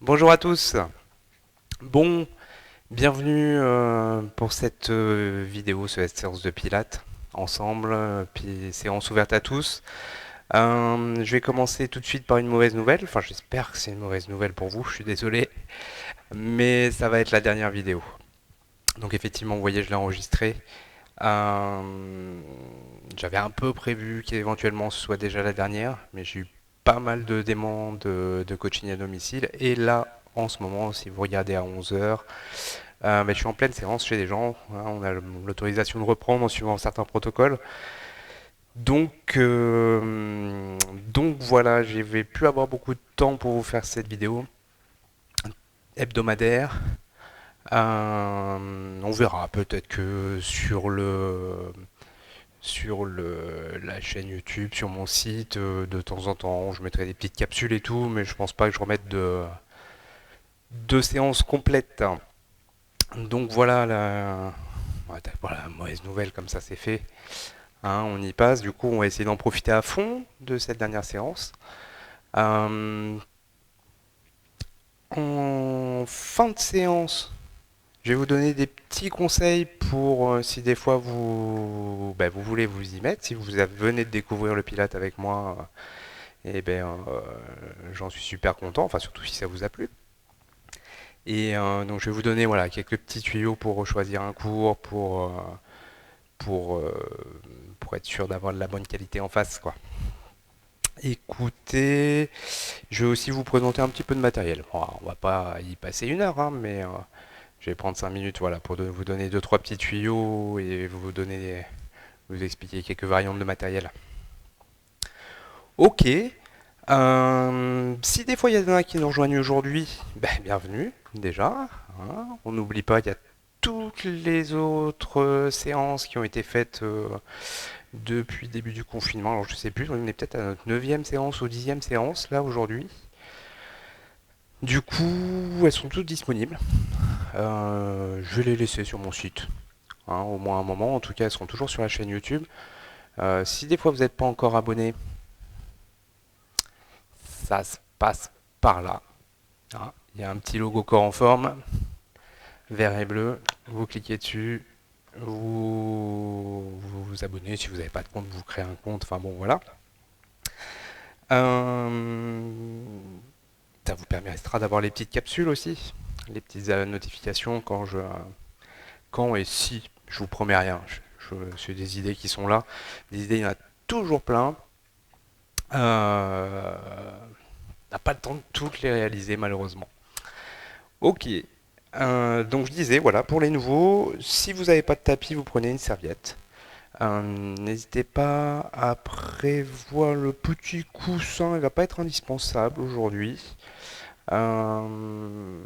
Bonjour à tous. Bon, bienvenue pour cette vidéo sur cette séance de Pilates ensemble, puis séance ouverte à tous. Je vais commencer tout de suite par une mauvaise nouvelle. Enfin, j'espère que c'est une mauvaise nouvelle pour vous. Je suis désolé, mais ça va être la dernière vidéo. Donc effectivement, vous voyez, je l'ai enregistrée. J'avais un peu prévu qu'éventuellement ce soit déjà la dernière, mais j'ai eu pas mal de demandes de coaching à domicile. Et là, en ce moment, si vous regardez à 11 heures, je suis en pleine séance chez des gens. Hein, on a l'autorisation de reprendre en suivant certains protocoles. Donc, euh, donc voilà, je vais plus avoir beaucoup de temps pour vous faire cette vidéo hebdomadaire. On verra peut-être que la chaîne YouTube, sur mon site, de temps en temps, je mettrai des petites capsules et tout, mais je pense pas que je remette de séances complètes. Donc voilà voilà, mauvaise nouvelle, comme ça c'est fait. Hein, on y passe, du coup on va essayer d'en profiter à fond de cette dernière séance. Euh, En fin de séance, je vais vous donner des petits conseils pour si des fois vous voulez vous y mettre, si venez de découvrir le Pilate avec moi, j'en suis super content, enfin surtout si ça vous a plu. Donc je vais vous donner voilà, quelques petits tuyaux pour choisir un cours, pour, euh, pour être sûr d'avoir de la bonne qualité en face, quoi. Écoutez, je vais aussi vous présenter un petit peu de matériel. Bon, on va pas y passer une heure, hein, mais je vais prendre 5 minutes voilà, pour vous donner deux trois petits tuyaux et vous expliquer quelques variantes de matériel. Ok. Si des fois il y en a qui nous rejoignent aujourd'hui, bienvenue déjà. Hein. On n'oublie pas, il y a toutes les autres séances qui ont été faites depuis le début du confinement. Alors je sais plus, on est peut-être à notre 9e séance ou 10e séance là aujourd'hui. Du coup, elles sont toutes disponibles. Je vais les laisser sur mon site, hein, au moins un moment. En tout cas, elles seront toujours sur la chaîne YouTube. Si des fois vous n'êtes pas encore abonné, ça se passe par là. Hein. Il y a un petit logo corps en forme, vert et bleu. Vous cliquez dessus, vous abonnez. Si vous n'avez pas de compte, vous créez un compte. Enfin bon, voilà. Euh, Ça vous permettra d'avoir les petites capsules aussi, les petites notifications quand et si. Je vous promets rien. C'est des idées qui sont là. Des idées, il y en a toujours plein. On n'a pas le temps de toutes les réaliser malheureusement. Ok. Donc je disais, voilà, pour les nouveaux, si vous n'avez pas de tapis, vous prenez une serviette. N'hésitez pas à prévoir le petit coussin, il ne va pas être indispensable aujourd'hui. Vous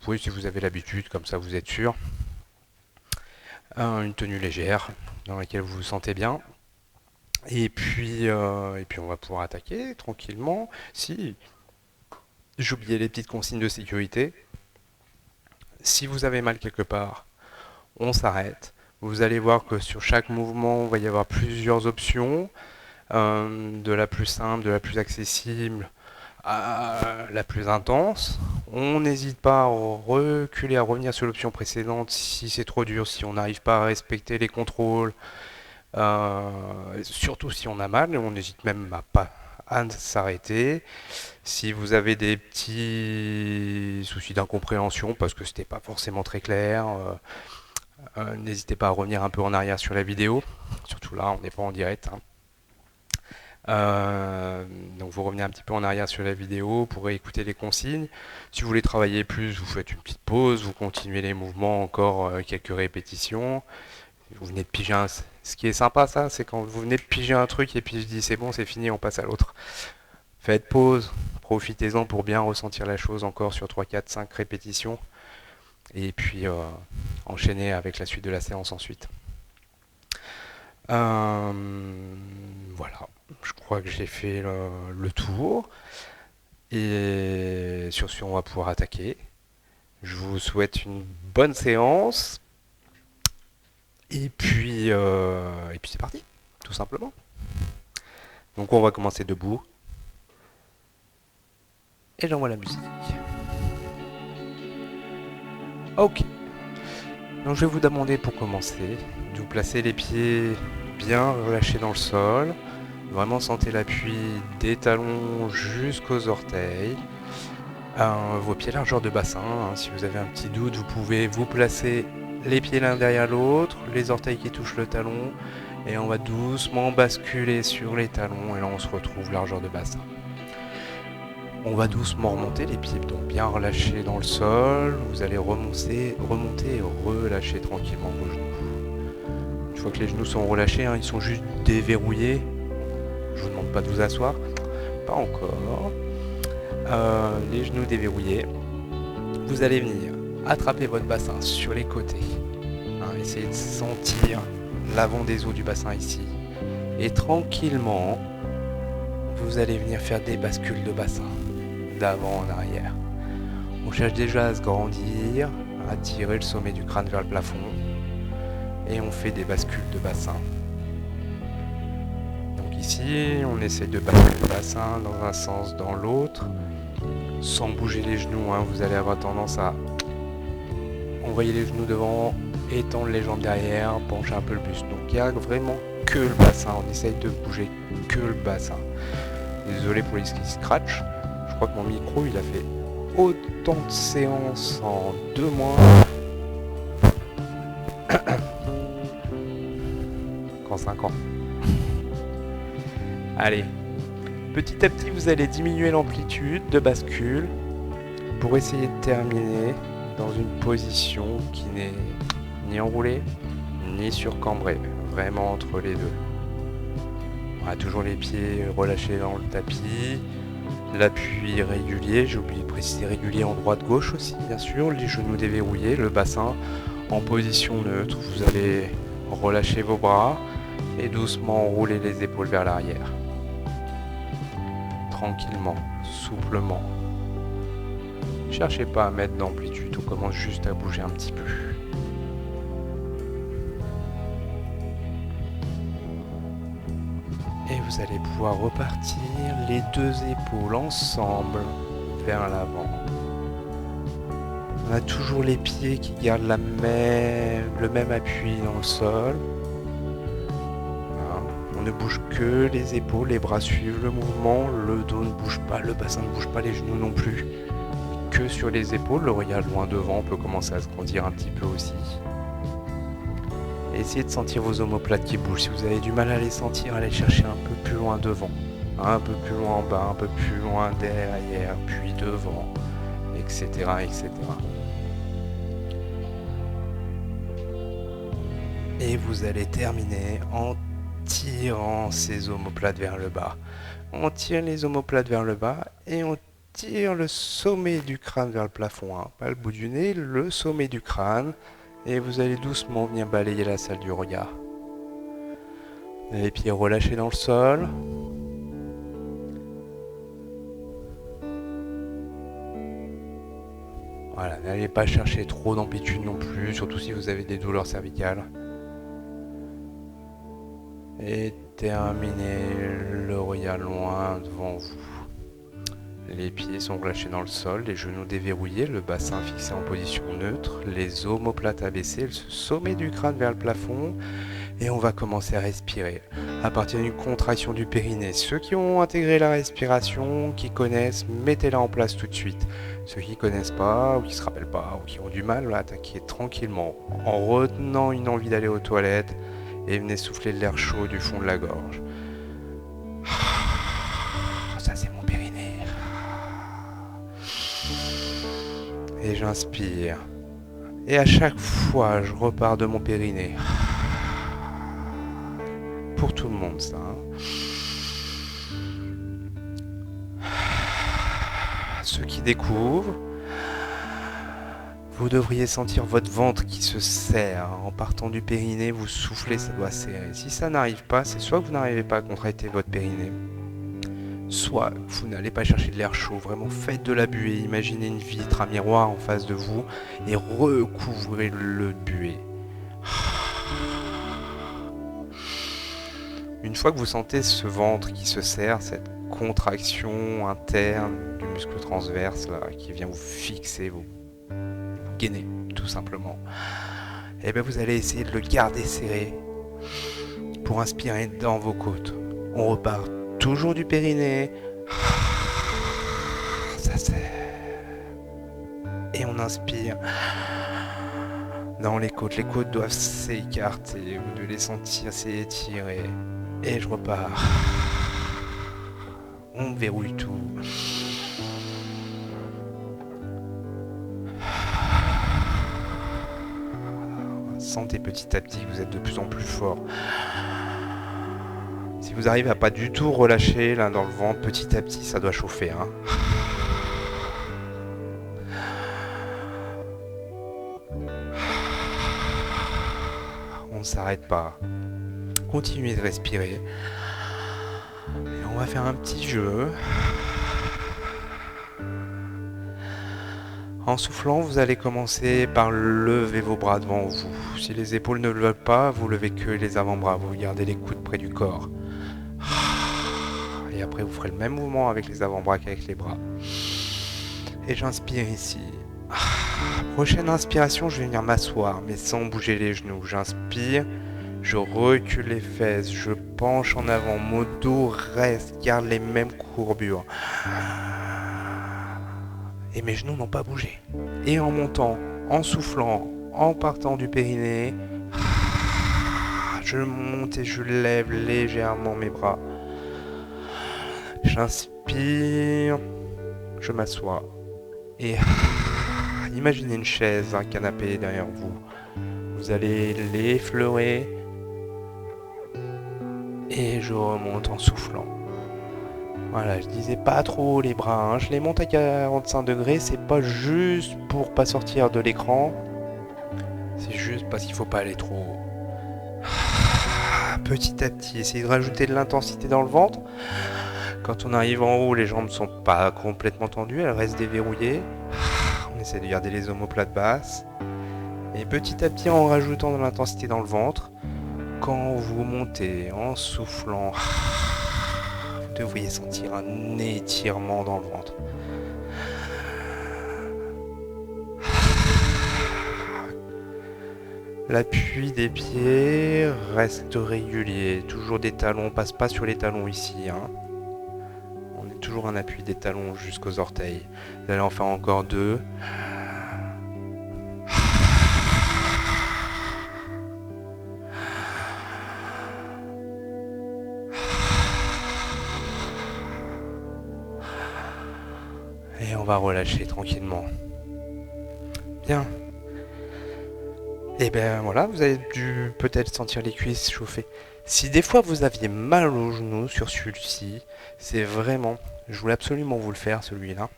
pouvez, si vous avez l'habitude, comme ça vous êtes sûr. Une tenue légère dans laquelle vous vous sentez bien. Et puis on va pouvoir attaquer tranquillement. Si j'oubliais les petites consignes de sécurité, si vous avez mal quelque part, on s'arrête. Vous allez voir que sur chaque mouvement, il va y avoir plusieurs options, de la plus simple, de la plus accessible à la plus intense. On n'hésite pas à reculer, à revenir sur l'option précédente si c'est trop dur, si on n'arrive pas à respecter les contrôles, surtout si on a mal, on n'hésite même pas à s'arrêter. Si vous avez des petits soucis d'incompréhension parce que c'était pas forcément très clair, n'hésitez pas à revenir un peu en arrière sur la vidéo. Surtout là, on n'est pas en direct. Hein. Euh, donc vous revenez un petit peu en arrière sur la vidéo pour écouter les consignes. Si vous voulez travailler plus, vous faites une petite pause, vous continuez les mouvements encore quelques répétitions. Vous venez de piger un... Ce qui est sympa ça, c'est quand vous venez de piger un truc et puis je dis c'est bon, c'est fini, on passe à l'autre. Faites pause, profitez-en pour bien ressentir la chose encore sur 3, 4, 5 répétitions. Et puis enchaînez avec la suite de la séance ensuite. Voilà, je crois que j'ai fait le tour. Et sur ce, on va pouvoir attaquer. Je vous souhaite une bonne séance. Et puis c'est parti, tout simplement. Donc on va commencer debout. Et j'envoie la musique. Ok. Donc je vais vous demander pour commencer de vous placer les pieds bien relâchés dans le sol. Vraiment sentez l'appui des talons jusqu'aux orteils. Vos pieds largeur de bassin. Si vous avez un petit doute, vous pouvez vous placer les pieds l'un derrière l'autre, les orteils qui touchent le talon. Et on va doucement basculer sur les talons. Et là on se retrouve largeur de bassin. On va doucement remonter les pieds donc bien relâchés dans le sol. Vous allez remonter et relâcher tranquillement vos genoux. Une fois que les genoux sont relâchés, ils sont juste déverrouillés. Je vous demande pas de vous asseoir, pas encore. Les genoux déverrouillés. Vous allez venir attraper votre bassin sur les côtés. Essayez de sentir l'avant des os du bassin ici. Et tranquillement, vous allez venir faire des bascules de bassin, d'avant en arrière. On cherche déjà à se grandir, à tirer le sommet du crâne vers le plafond. Et on fait des bascules de bassin. Donc ici, on essaie de basculer le bassin dans un sens, dans l'autre, sans bouger les genoux. Vous allez avoir tendance à envoyer les genoux devant, étendre les jambes derrière, pencher un peu le buste. Donc il n'y a vraiment que le bassin. On essaye de bouger que le bassin. Désolé pour les scratch. Je crois que mon micro, il a fait autant de séances en 2 mois qu'en 5 ans. Allez, petit à petit, vous allez diminuer l'amplitude de bascule pour essayer de terminer dans une position qui n'est ni enroulée ni surcambrée, vraiment entre les deux. On a toujours les pieds relâchés dans le tapis, l'appui régulier, j'ai oublié de préciser régulier en droite-gauche aussi bien sûr, les genoux déverrouillés, le bassin en position neutre. Vous allez relâcher vos bras et doucement rouler les épaules vers l'arrière. Tranquillement, souplement. Cherchez pas à mettre d'amplitude, on commence juste à bouger un petit peu. Et vous allez pouvoir repartir les 2 épaules ensemble vers l'avant. On a toujours les pieds qui gardent le même appui dans le sol. On ne bouge que les épaules, les bras suivent le mouvement, le dos ne bouge pas, le bassin ne bouge pas, les genoux non plus. Que sur les épaules, le regard loin devant peut commencer à se grandir un petit peu aussi. Et essayez de sentir vos omoplates qui bougent. Si vous avez du mal à les sentir, allez chercher un peu plus loin devant, un peu plus loin en bas, un peu plus loin derrière, puis devant, etc., etc. Et vous allez terminer en tirant ces omoplates vers le bas. On tire les omoplates vers le bas et on tire le sommet du crâne vers le plafond. Pas le bout du nez, le sommet du crâne. Et vous allez doucement venir balayer la salle du regard. Les pieds relâchés dans le sol. Voilà, n'allez pas chercher trop d'amplitude non plus, surtout si vous avez des douleurs cervicales. Et terminez le regard loin devant vous. Les pieds sont relâchés dans le sol, les genoux déverrouillés, le bassin fixé en position neutre, les omoplates abaissées, le sommet du crâne vers le plafond. Et on va commencer à respirer à partir d'une contraction du périnée. Ceux qui ont intégré la respiration, qui connaissent, mettez-la en place tout de suite. Ceux qui ne connaissent pas, ou qui ne se rappellent pas, ou qui ont du mal, attaquez tranquillement en retenant une envie d'aller aux toilettes et venez souffler de l'air chaud du fond de la gorge. Ça c'est mon périnée. Et j'inspire. Et à chaque fois, je repars de mon périnée. Pour tout le monde, ça. Ceux qui découvrent, vous devriez sentir votre ventre qui se serre. En partant du périnée, vous soufflez, ça doit serrer. Si ça n'arrive pas, c'est soit que vous n'arrivez pas à contracter votre périnée, soit vous n'allez pas chercher de l'air chaud. Vraiment, faites de la buée. Imaginez une vitre, un miroir en face de vous et recouvrez-le de buée. Une fois que vous sentez ce ventre qui se serre, cette contraction interne du muscle transverse là, qui vient vous fixer, vous gainer, tout simplement. Et bien vous allez essayer de le garder serré pour inspirer dans vos côtes. On repart toujours du périnée. Ça c'est. Et on inspire dans les côtes. Les côtes doivent s'écarter. Vous devez les sentir s'étirer. Et je repars. On verrouille tout. Sentez petit à petit que vous êtes de plus en plus fort. Si vous arrivez à pas du tout relâcher là dans le ventre, petit à petit, ça doit chauffer. Hein. On ne s'arrête pas. Continuez de respirer. Et on va faire un petit jeu. En soufflant, vous allez commencer par lever vos bras devant vous. Si les épaules ne le veulent pas, vous levez que les avant-bras. Vous gardez les coudes près du corps. Et après, vous ferez le même mouvement avec les avant-bras qu'avec les bras. Et j'inspire ici. Prochaine inspiration, je vais venir m'asseoir, mais sans bouger les genoux. J'inspire, je recule les fesses, je penche en avant. Mon dos reste, garde les mêmes courbures. Et mes genoux n'ont pas bougé. Et en montant, en soufflant, en partant du périnée, je monte et je lève légèrement mes bras. J'inspire, je m'assois. Et imaginez une chaise, un canapé derrière vous. Vous allez l'effleurer. Et je remonte en soufflant. Voilà, je disais pas trop les bras, hein. Je les monte à 45 degrés, c'est pas juste pour pas sortir de l'écran, c'est juste parce qu'il faut pas aller trop haut. Petit à petit, essayez de rajouter de l'intensité dans le ventre. Quand on arrive en haut, les jambes ne sont pas complètement tendues, elles restent déverrouillées. On essaie de garder les omoplates basses. Et petit à petit, en rajoutant de l'intensité dans le ventre, quand vous montez en soufflant, vous devriez sentir un étirement dans le ventre. L'appui des pieds reste régulier. Toujours des talons, on passe pas sur les talons ici. Hein. On est toujours un appui des talons jusqu'aux orteils. Vous allez en faire encore 2. Et on va relâcher tranquillement. Bien. Et bien voilà, vous avez dû peut-être sentir les cuisses chauffer. Si des fois vous aviez mal aux genoux sur celui-ci, c'est vraiment, je voulais absolument vous le faire celui-là.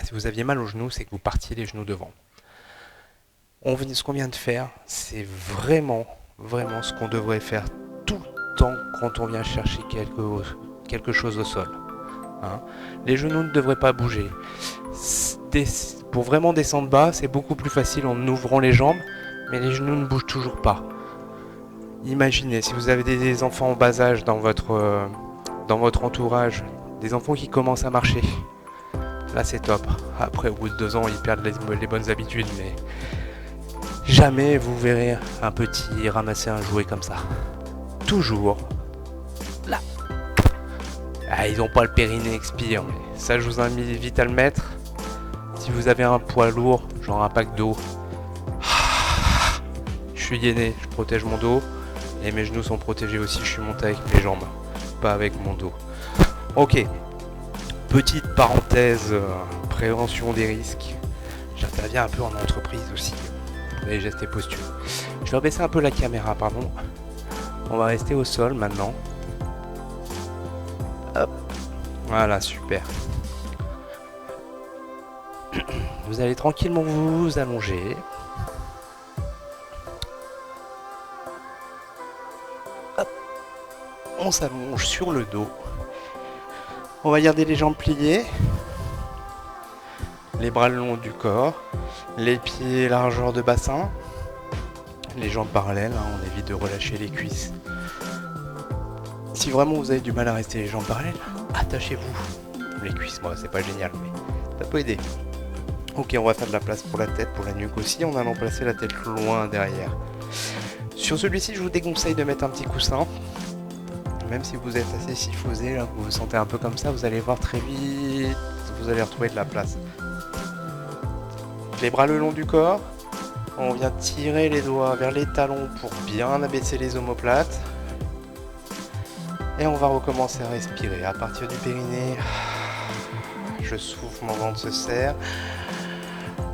Si vous aviez mal aux genoux, c'est que vous partiez les genoux devant. Ce qu'on vient de faire, c'est vraiment ce qu'on devrait faire tout le temps quand on vient chercher quelque chose au sol. Hein. Les genoux ne devraient pas bouger. Pour vraiment descendre bas, c'est beaucoup plus facile en ouvrant les jambes, mais les genoux ne bougent toujours pas. Imaginez, si vous avez des enfants en bas âge dans votre entourage, des enfants qui commencent à marcher, là c'est top. Après, au bout de 2 ans, ils perdent les bonnes habitudes, mais jamais vous verrez un petit ramasser un jouet comme ça. Toujours là. Ah, ils n'ont pas le périnée expire, mais ça je vous invite à le mettre. Si vous avez un poids lourd, genre un pack d'eau, je suis gainé, je protège mon dos. Et mes genoux sont protégés aussi, je suis monté avec mes jambes, pas avec mon dos. Ok, petite parenthèse, prévention des risques. J'interviens un peu en entreprise aussi, pour les gestes et postures. Je vais rebaisser un peu la caméra, pardon. On va rester au sol maintenant. Hop, voilà, super. Vous allez tranquillement vous allonger. Hop. On s'allonge sur le dos. On va garder les jambes pliées. Les bras le long du corps. Les pieds largeur de bassin. Les jambes parallèles, hein, on évite de relâcher les cuisses. Si vraiment vous avez du mal à rester les jambes parallèles, attachez-vous. Les cuisses, moi c'est pas génial, mais ça peut aider. Ok, on va faire de la place pour la tête, pour la nuque aussi, en allant placer la tête loin derrière. Sur celui-ci, je vous déconseille de mettre un petit coussin. Même si vous êtes assez chiffosé, là, vous vous sentez un peu comme ça, vous allez voir très vite, vous allez retrouver de la place. Les bras le long du corps, on vient tirer les doigts vers les talons pour bien abaisser les omoplates. Et on va recommencer à respirer. À partir du périnée, je souffle, mon ventre se serre.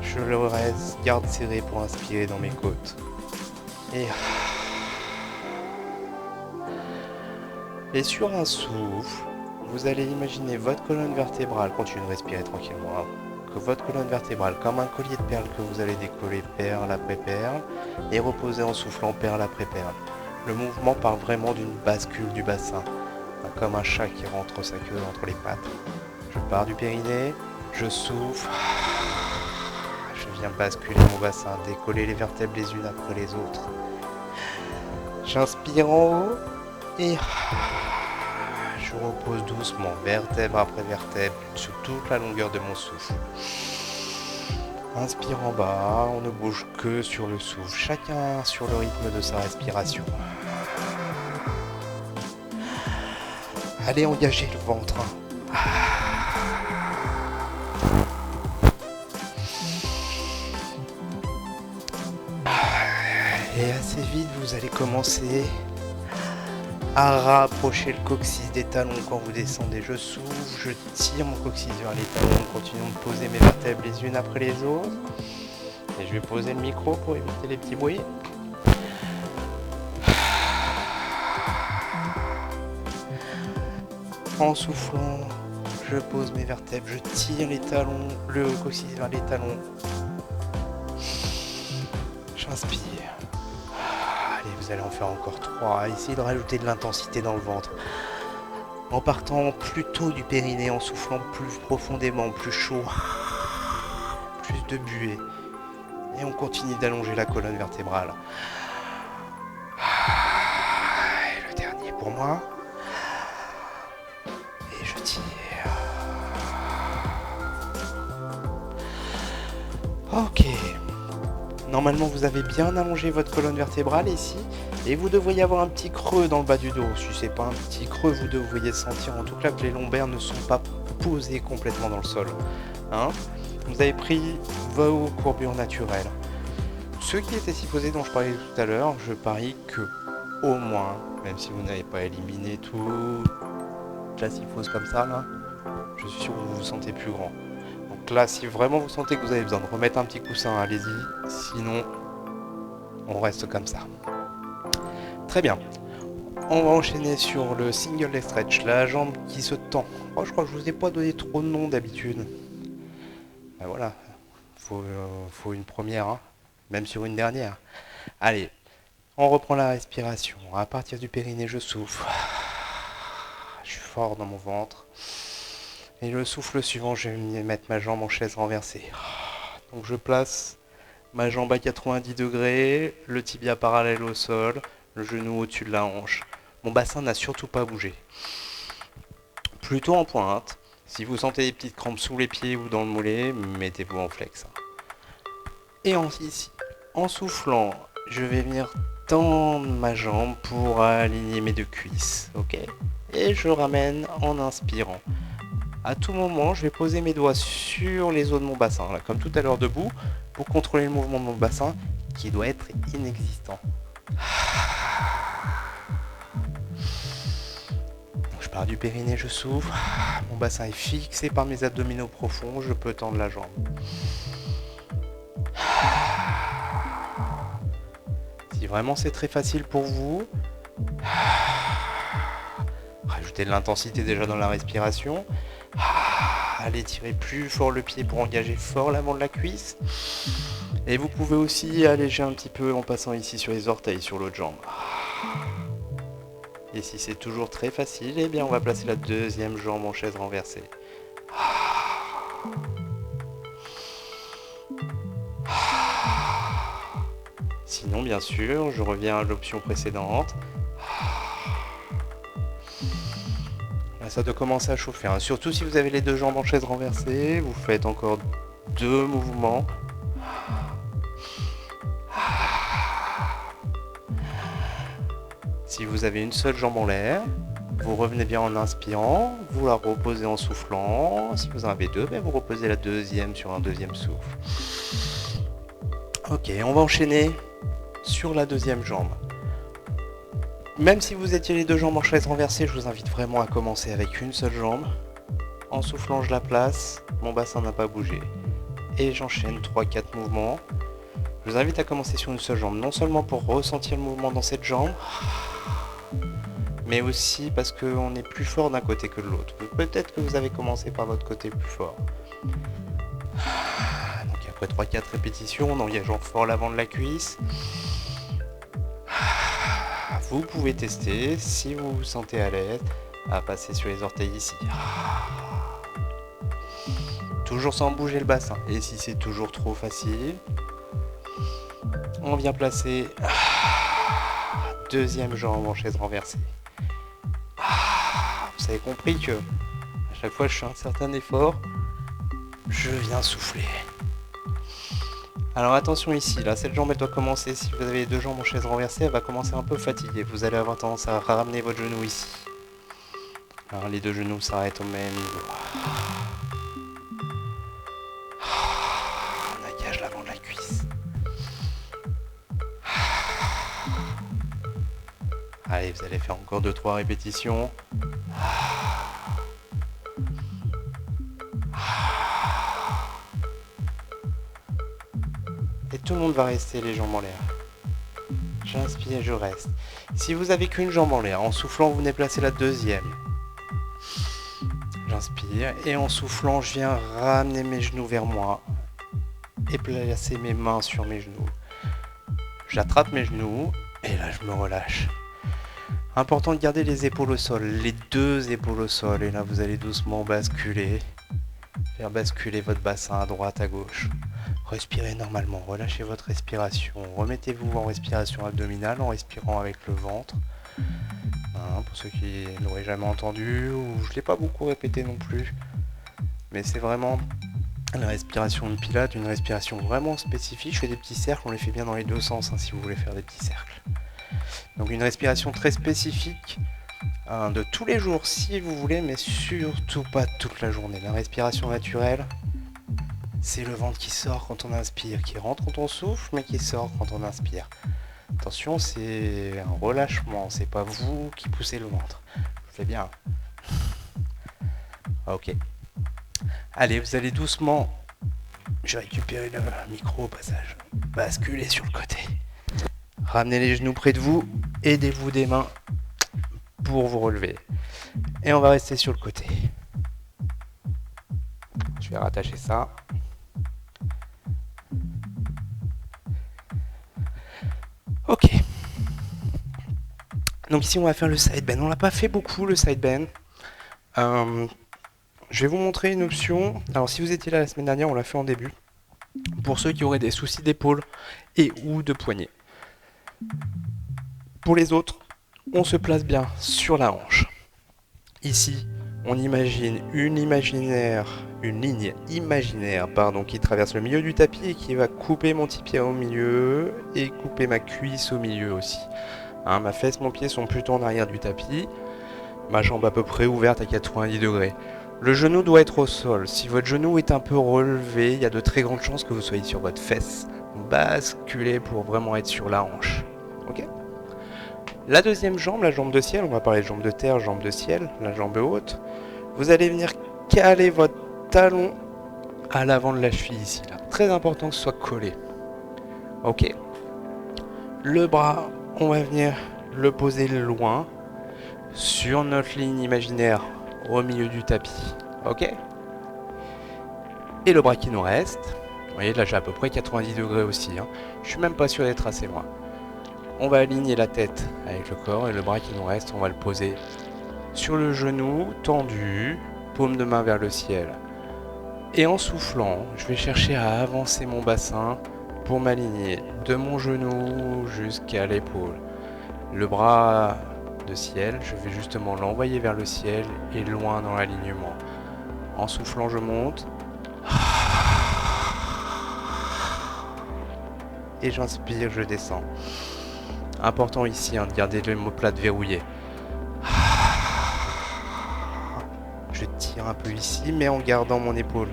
Je le reste, garde serré pour inspirer dans mes côtes. Et sur un souffle, vous allez imaginer votre colonne vertébrale, continuez de respirer tranquillement, que votre colonne vertébrale, comme un collier de perles que vous allez décoller perle après perle, et reposer en soufflant perle après perle. Le mouvement part vraiment d'une bascule du bassin, comme un chat qui rentre sa queue entre les pattes. Je pars du périnée, je souffle, je viens basculer mon bassin, décoller les vertèbres les unes après les autres. J'inspire en haut et je repose doucement, vertèbre après vertèbre, sur toute la longueur de mon souffle. Inspire en bas, on ne bouge que sur le souffle, chacun sur le rythme de sa respiration. Allez, engagez le ventre. Et assez vite, vous allez commencer à rapprocher le coccyx des talons quand vous descendez. Je souffle, je tire mon coccyx vers les talons, continuons de poser mes vertèbres les unes après les autres. Et je vais poser le micro pour éviter les petits bruits. En soufflant, je pose mes vertèbres, je tire les talons, le coccyx vers les talons. J'inspire. Allez, vous allez en faire encore 3. Essayez de rajouter de l'intensité dans le ventre. En partant plus tôt du périnée, en soufflant plus profondément, plus chaud. Plus de buée. Et on continue d'allonger la colonne vertébrale. Et le dernier pour moi. Et je tire. Ok. Normalement, vous avez bien allongé votre colonne vertébrale ici. Et vous devriez avoir un petit creux dans le bas du dos. Si ce n'est pas un petit creux, vous devriez sentir en tout cas que les lombaires ne sont pas posés complètement dans le sol. Hein? Vous avez pris vos courbures naturelles. Ceux qui étaient si posés dont je parlais tout à l'heure, je parie que au moins, même si vous n'avez pas éliminé tout la syphose comme ça, là, je suis sûr que vous vous sentez plus grand. Donc là, si vraiment vous sentez que vous avez besoin de remettre un petit coussin, allez-y. Sinon, on reste comme ça. Très bien. On va enchaîner sur le single leg stretch, la jambe qui se tend. Oh, je crois que je vous ai pas donné trop de noms d'habitude. Ben voilà, faut une première, hein, même sur une dernière. Allez, on reprend la respiration. À partir du périnée, je souffle. Je suis fort dans mon ventre. Et le souffle suivant, je vais mettre ma jambe en chaise renversée. Donc je place ma jambe à 90 degrés, le tibia parallèle au sol, le genou au-dessus de la hanche. Mon bassin n'a surtout pas bougé. Plutôt en pointe. Si vous sentez des petites crampes sous les pieds ou dans le mollet, mettez-vous en flex. Et ici, en soufflant, je vais venir tendre ma jambe pour aligner mes deux cuisses. Ok? Et je ramène en inspirant. À tout moment, je vais poser mes doigts sur les os de mon bassin, là, comme tout à l'heure debout, pour contrôler le mouvement de mon bassin qui doit être inexistant. Je pars du périnée, je souffle. Mon bassin est fixé par mes abdominaux profonds, je peux tendre la jambe. Si vraiment c'est très facile pour vous, rajoutez de l'intensité déjà dans la respiration. Allez tirer plus fort le pied pour engager fort l'avant de la cuisse. Et vous pouvez aussi alléger un petit peu en passant ici sur les orteils, sur l'autre jambe. Et si c'est toujours très facile, eh bien on va placer la deuxième jambe en chaise renversée. Sinon, bien sûr, je reviens à l'option précédente. Là, ça doit commencer à chauffer, hein. Surtout si vous avez les deux jambes en chaise renversée, vous faites encore 2 mouvements. Si vous avez une seule jambe en l'air, vous revenez bien en inspirant, vous la reposez en soufflant. Si vous en avez 2, vous reposez la deuxième sur un deuxième souffle. Ok, on va enchaîner sur la deuxième jambe. Même si vous étiez les 2 jambes en chaise renversée, je vous invite vraiment à commencer avec une seule jambe. En soufflant, je la place, mon bassin n'a pas bougé. Et j'enchaîne 3-4 mouvements. Je vous invite à commencer sur une seule jambe, non seulement pour ressentir le mouvement dans cette jambe, mais aussi parce qu'on est plus fort d'un côté que de l'autre. Peut-être que vous avez commencé par votre côté plus fort. Donc après 3-4 répétitions, en engageant fort l'avant de la cuisse, vous pouvez tester, si vous vous sentez à l'aise, à passer sur les orteils ici. Toujours sans bouger le bassin. Et si c'est toujours trop facile, on vient placer deuxième jambe en chaise renversée. Vous avez compris que à chaque fois que je fais un certain effort, je viens souffler. Alors attention ici, là, cette jambe elle doit commencer, si vous avez les 2 jambes en chaise renversée, elle va commencer un peu fatiguée. Vous allez avoir tendance à ramener votre genou ici. Alors les 2 genoux s'arrêtent au même niveau. On engage l'avant de la cuisse. Allez, vous allez faire encore 2-3 répétitions. Et tout le monde va rester les jambes en l'air. J'inspire, je reste. Si vous avez qu'une jambe en l'air, en soufflant, vous venez placer la deuxième. J'inspire et en soufflant, je viens ramener mes genoux vers moi et placer mes mains sur mes genoux. J'attrape mes genoux et là je me relâche. Important de garder les épaules au sol, les 2 épaules au sol, et là vous allez doucement basculer, faire basculer votre bassin à droite, à gauche. Respirez normalement, relâchez votre respiration, remettez-vous en respiration abdominale en respirant avec le ventre. Pour ceux qui ne l'auraient jamais entendu, ou je ne l'ai pas beaucoup répété non plus, mais c'est vraiment la respiration de Pilates, une respiration vraiment spécifique. Je fais des petits cercles, on les fait bien dans les 2 sens si vous voulez faire des petits cercles. Donc une respiration très spécifique de tous les jours si vous voulez, mais surtout pas toute la journée. La respiration naturelle, c'est le ventre qui sort quand on inspire, qui rentre quand on souffle, mais qui sort quand on inspire. Attention, c'est un relâchement, c'est pas vous qui poussez le ventre. C'est bien. Ok. Allez, vous allez doucement, je vais récupérer le micro au passage, basculer sur le côté. Ramenez les genoux près de vous, aidez-vous des mains pour vous relever. Et on va rester sur le côté. Je vais rattacher ça. Ok. Donc ici on va faire le side bend. On l'a pas fait beaucoup le side bend. Je vais vous montrer une option. Alors si vous étiez là la semaine dernière, on l'a fait en début. Pour ceux qui auraient des soucis d'épaule et ou de poignet. Pour les autres, on se place bien sur la hanche. Ici, on imagine une ligne imaginaire qui traverse le milieu du tapis et qui va couper mon tibia au milieu et couper ma cuisse au milieu aussi. Ma fesse, mon pied sont plutôt en arrière du tapis, ma jambe à peu près ouverte à 90 degrés. Le genou doit être au sol. Si votre genou est un peu relevé, il y a de très grandes chances que vous soyez sur votre fesse. Basculez pour vraiment être sur la hanche. Ok ? La deuxième jambe, la jambe de ciel, on va parler de jambe de terre, jambe de ciel, la jambe haute. Vous allez venir caler votre talon à l'avant de la cheville ici. Là. Très important que ce soit collé. Ok. Le bras, on va venir le poser loin sur notre ligne imaginaire au milieu du tapis. Ok. Et le bras qui nous reste. Vous voyez, là j'ai à peu près 90 degrés aussi. Je suis même pas sûr d'être assez loin. On va aligner la tête avec le corps et le bras qui nous reste, on va le poser sur le genou tendu, paume de main vers le ciel. Et en soufflant, je vais chercher à avancer mon bassin pour m'aligner de mon genou jusqu'à l'épaule. Le bras de ciel, je vais justement l'envoyer vers le ciel et loin dans l'alignement. En soufflant, je monte. et j'inspire, je descends. Important ici, de garder l'omoplate verrouillée. Je tire un peu ici, mais en gardant mon épaule.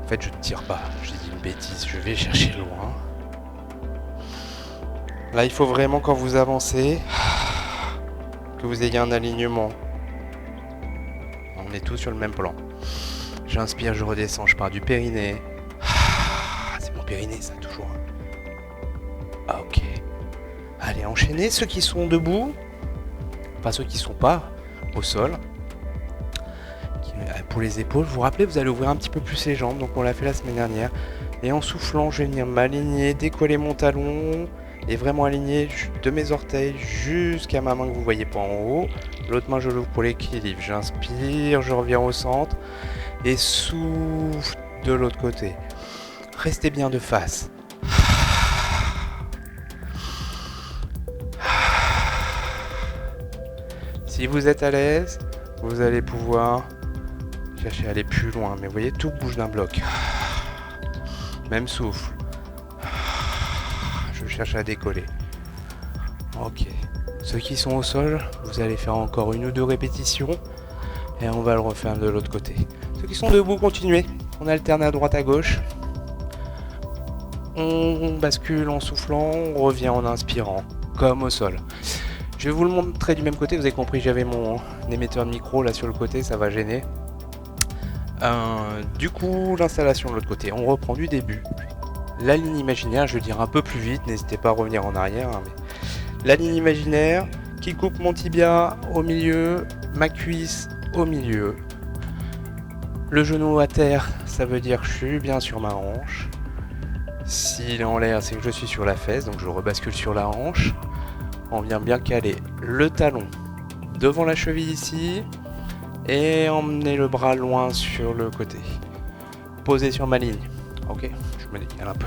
En fait, je ne tire pas, j'ai dit une bêtise, je vais chercher loin. Là, il faut vraiment, quand vous avancez, que vous ayez un alignement. On est tous sur le même plan. J'inspire, je redescends, je pars du périnée. C'est mon périnée, ça, toujours. Ah, ok. Allez, enchaînez ceux qui sont debout. Pas ceux qui ne sont pas au sol. Pour les épaules, vous vous rappelez, vous allez ouvrir un petit peu plus les jambes. Donc on l'a fait la semaine dernière. Et en soufflant, je vais venir m'aligner, décoller mon talon. Et vraiment aligner de mes orteils jusqu'à ma main que vous ne voyez pas en haut. L'autre main, je l'ouvre pour l'équilibre. J'inspire, je reviens au centre. Et souffle de l'autre côté. Restez bien de face. Si vous êtes à l'aise, vous allez pouvoir chercher à aller plus loin. Mais vous voyez, tout bouge d'un bloc. Même souffle. Je cherche à décoller. Ok. Ceux qui sont au sol, vous allez faire encore 1 ou 2 répétitions. Et on va le refaire de l'autre côté. Ceux qui sont debout, continuez. On alterne à droite à gauche. On bascule en soufflant, on revient en inspirant, comme au sol. Je vais vous le montrer du même côté, vous avez compris, j'avais mon émetteur de micro là sur le côté, ça va gêner. Du coup, l'installation de l'autre côté, on reprend du début. La ligne imaginaire, je vais dire un peu plus vite, n'hésitez pas à revenir en arrière. Mais... La ligne imaginaire qui coupe mon tibia au milieu, ma cuisse au milieu. Le genou à terre, ça veut dire que je suis bien sur ma hanche. S'il est en l'air, c'est que je suis sur la fesse, donc je rebascule sur la hanche. On vient bien caler le talon devant la cheville ici et emmener le bras loin sur le côté. Posé sur ma ligne. Ok, je me décale un peu.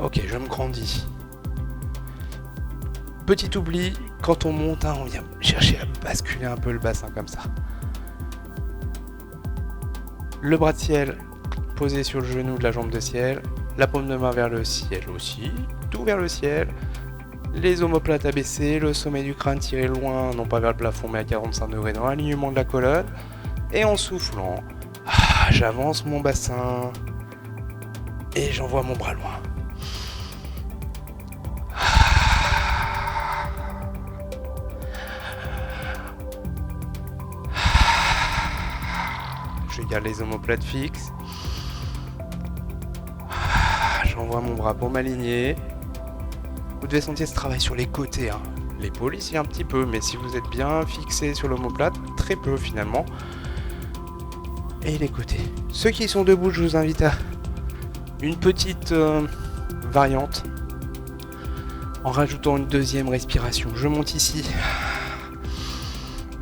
Ok, je me grandis. Petit oubli, quand on monte, on vient chercher à basculer un peu le bassin comme ça. Le bras de ciel posé sur le genou de la jambe de ciel. La paume de main vers le ciel aussi, tout vers le ciel. Les omoplates abaissées, le sommet du crâne tiré loin, non pas vers le plafond mais à 45 degrés dans l'alignement de la colonne. Et en soufflant, j'avance mon bassin et j'envoie mon bras loin. Je garde les omoplates fixes. J'envoie mon bras pour m'aligner. Vous devez sentir ce travail sur les côtés. L'épaule ici un petit peu, mais si vous êtes bien fixé sur l'omoplate, très peu finalement. Et les côtés. Ceux qui sont debout, je vous invite à une petite variante. En rajoutant une deuxième respiration. Je monte ici.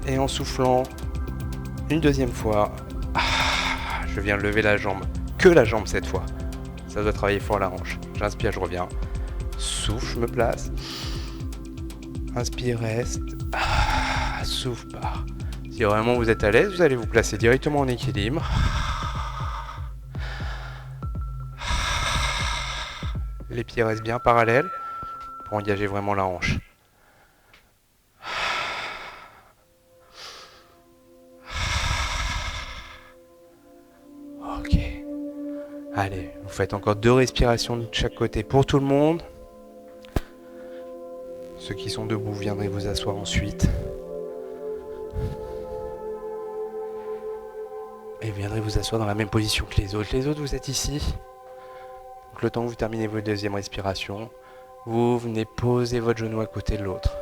Et en soufflant une deuxième fois, je viens lever la jambe. Que la jambe cette fois. Ça doit travailler fort la hanche. J'inspire, je reviens. Souffle, je me place. Inspire, reste. Souffle, part. Si vraiment vous êtes à l'aise, vous allez vous placer directement en équilibre. Les pieds restent bien parallèles pour engager vraiment la hanche. Ok. Allez, vous faites encore 2 respirations de chaque côté pour tout le monde. Ceux qui sont debout viendraient vous asseoir ensuite. Et viendrez vous asseoir dans la même position que les autres. Les autres, vous êtes ici. Donc le temps que vous terminez votre deuxième respiration, vous venez poser votre genou à côté de l'autre.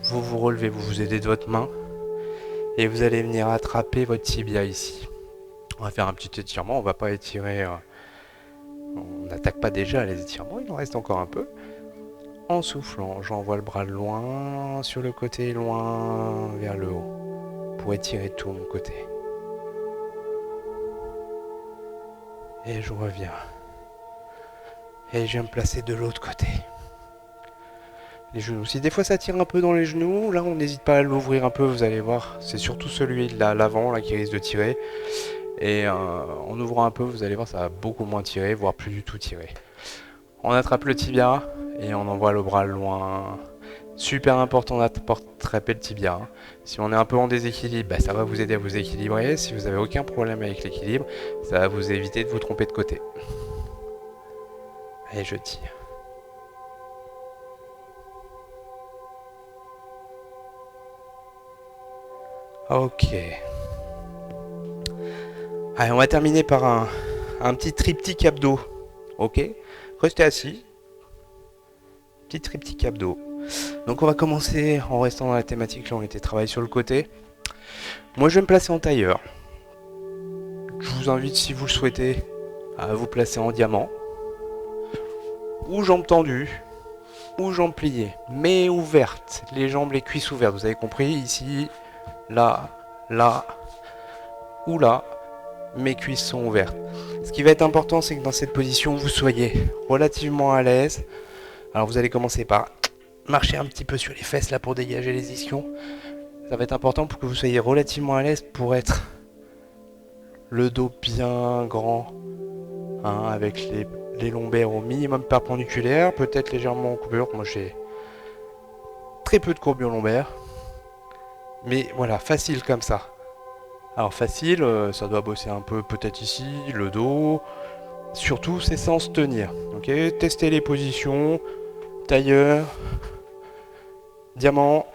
Vous vous relevez, vous vous aidez de votre main. Et vous allez venir attraper votre tibia ici. On va faire un petit étirement, on va pas étirer... On n'attaque pas déjà les étirements, il en reste encore un peu. En soufflant, j'envoie le bras loin sur le côté, loin vers le haut, pour étirer tout mon côté. Et je reviens. Et je viens me placer de l'autre côté. Les genoux. Si des fois ça tire un peu dans les genoux, là on n'hésite pas à l'ouvrir un peu, vous allez voir. C'est surtout celui-là, l'avant, là, qui risque de tirer. Et en ouvrant un peu, vous allez voir, ça va beaucoup moins tirer, voire plus du tout tirer. On attrape le tibia et on envoie le bras loin. Super important d'attraper le tibia. Hein. Si on est un peu en déséquilibre, bah, ça va vous aider à vous équilibrer. Si vous n'avez aucun problème avec l'équilibre, ça va vous éviter de vous tromper de côté. Et je tire. Ok. Allez, on va terminer par un petit triptyque abdos. Ok. Restez assis. Petit triptyque abdos. Donc on va commencer en restant dans la thématique. Là on était travaillé sur le côté. Moi je vais me placer en tailleur. Je vous invite, si vous le souhaitez, à vous placer en diamant. Ou jambes tendues. Ou jambes pliées. Mais ouvertes. Les jambes, les cuisses ouvertes. Vous avez compris, ici, là, là, ou là. Mes cuisses sont ouvertes. Ce qui va être important, c'est que dans cette position, vous soyez relativement à l'aise. Alors vous allez commencer par marcher un petit peu sur les fesses là pour dégager les ischions. Ça va être important pour que vous soyez relativement à l'aise pour être le dos bien grand, hein, avec les lombaires au minimum perpendiculaires, peut-être légèrement en courbure. Moi j'ai très peu de courbure lombaire. Mais voilà, facile comme ça. Alors facile, ça doit bosser un peu peut-être ici, le dos. Surtout c'est sans se tenir. Ok, testez les positions. Tailleur, diamant,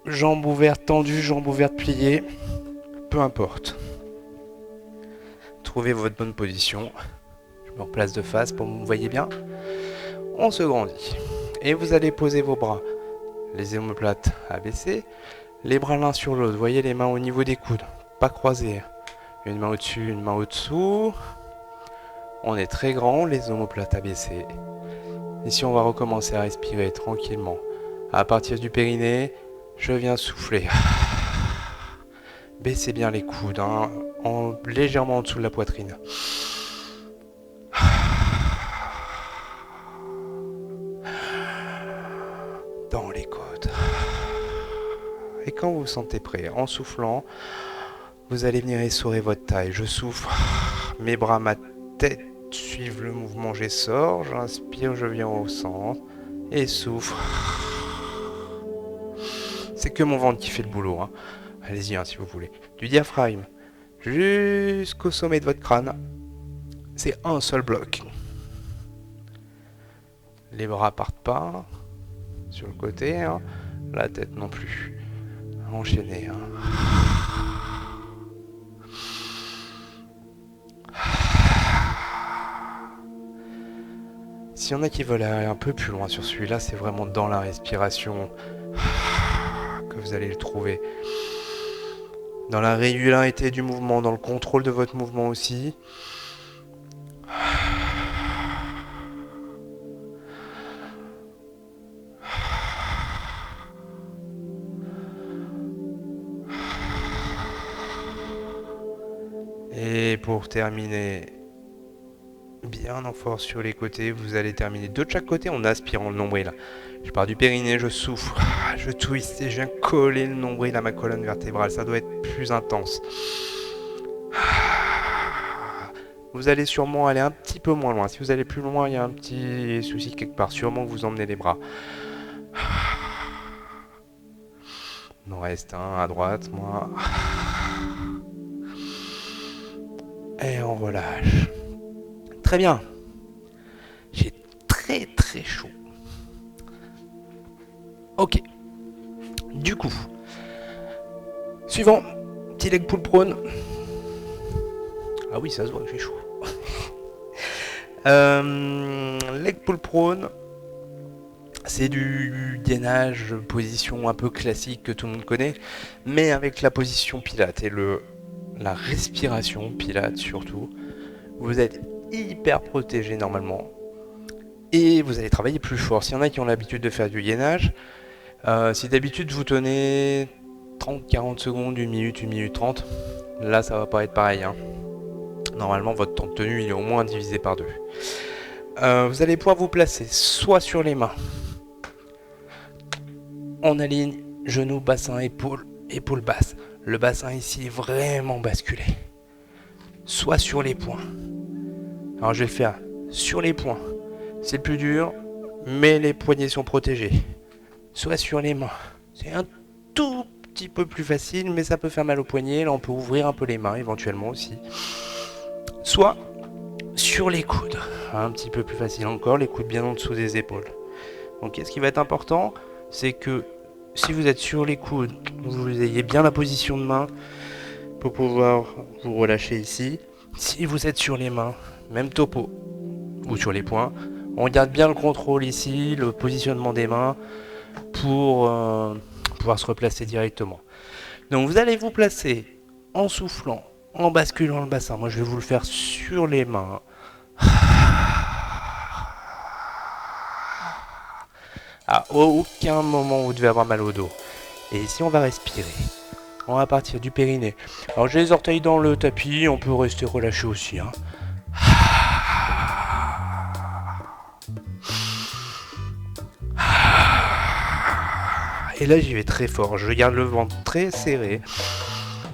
jambes ouvertes tendues, jambes ouvertes pliées, peu importe. Trouvez votre bonne position. Je me replace de face pour que vous me voyez bien. On se grandit. Et vous allez poser vos bras. Les omoplates abaissées. Les bras l'un sur l'autre. Voyez les mains au niveau des coudes. Pas croisées. Une main au-dessus, une main au-dessous. On est très grand. Les omoplates abaissées. Ici, on va recommencer à respirer tranquillement. À partir du périnée, je viens souffler. Baissez bien les coudes, hein, légèrement en dessous de la poitrine. Dans les côtes. Et quand vous vous sentez prêt, en soufflant, vous allez venir essorer votre taille. Je souffle, mes bras, ma tête suivent le mouvement, j'essore, j'inspire, je viens au centre, et souffle. C'est que mon ventre qui fait le boulot. Hein. Allez-y hein, si vous voulez. Du diaphragme jusqu'au sommet de votre crâne. C'est un seul bloc. Les bras partent pas sur le côté. Hein. La tête non plus. Enchaînez. Hein. S'il y en a qui veulent aller un peu plus loin sur celui-là, c'est vraiment dans la respiration que vous allez le trouver. Dans la régularité du mouvement, dans le contrôle de votre mouvement aussi. Et pour terminer, bien en force sur les côtés, vous allez terminer de chaque côté en aspirant le nombril. Je pars du périnée, je souffle, je twiste et je viens coller le nombril à ma colonne vertébrale. Ça doit être plus intense. Vous allez sûrement aller un petit peu moins loin. Si vous allez plus loin, il y a un petit souci quelque part. Sûrement que vous emmenez les bras. Il en reste un à droite, moi. Et on relâche. Très bien. J'ai très très chaud. Ok. Du coup. Suivant. Petit leg pull prone. Ah oui, ça se voit que j'ai chaud. Leg pull prone. C'est du gainage, position un peu classique que tout le monde connaît. Mais avec la position pilate et la respiration pilate surtout. Vous êtes hyper protégé normalement. Et vous allez travailler plus fort. S'il y en a qui ont l'habitude de faire du gainage, si d'habitude vous tenez 30-40 secondes, 1 minute 30, là ça va pas être pareil. Hein. Normalement votre temps de tenue il est au moins divisé par 2. Vous allez pouvoir vous placer soit sur les mains, en aligne, genou, bassin, épaule, épaule basse. Le bassin ici est vraiment basculé. soit sur les poings. Alors je vais le faire sur les poings. C'est le plus dur, mais les poignets sont protégés. Soit sur les mains. C'est un tout petit peu plus facile, mais ça peut faire mal aux poignets. Là, on peut ouvrir un peu les mains éventuellement aussi. Soit sur les coudes. Un petit peu plus facile encore, les coudes bien en dessous des épaules. Donc, ce qui va être important, c'est que si vous êtes sur les coudes, vous ayez bien la position de main pour pouvoir vous relâcher ici. Si vous êtes sur les mains, même topo, ou sur les poings, on garde bien le contrôle ici, le positionnement des mains pour pouvoir se replacer directement. Donc vous allez vous placer en soufflant, en basculant le bassin. Moi je vais vous le faire sur les mains. À aucun moment vous devez avoir mal au dos. Et ici on va respirer. On va partir du périnée. Alors j'ai les orteils dans le tapis, on peut rester relâché aussi. Hein. Et là j'y vais très fort, je garde le ventre très serré.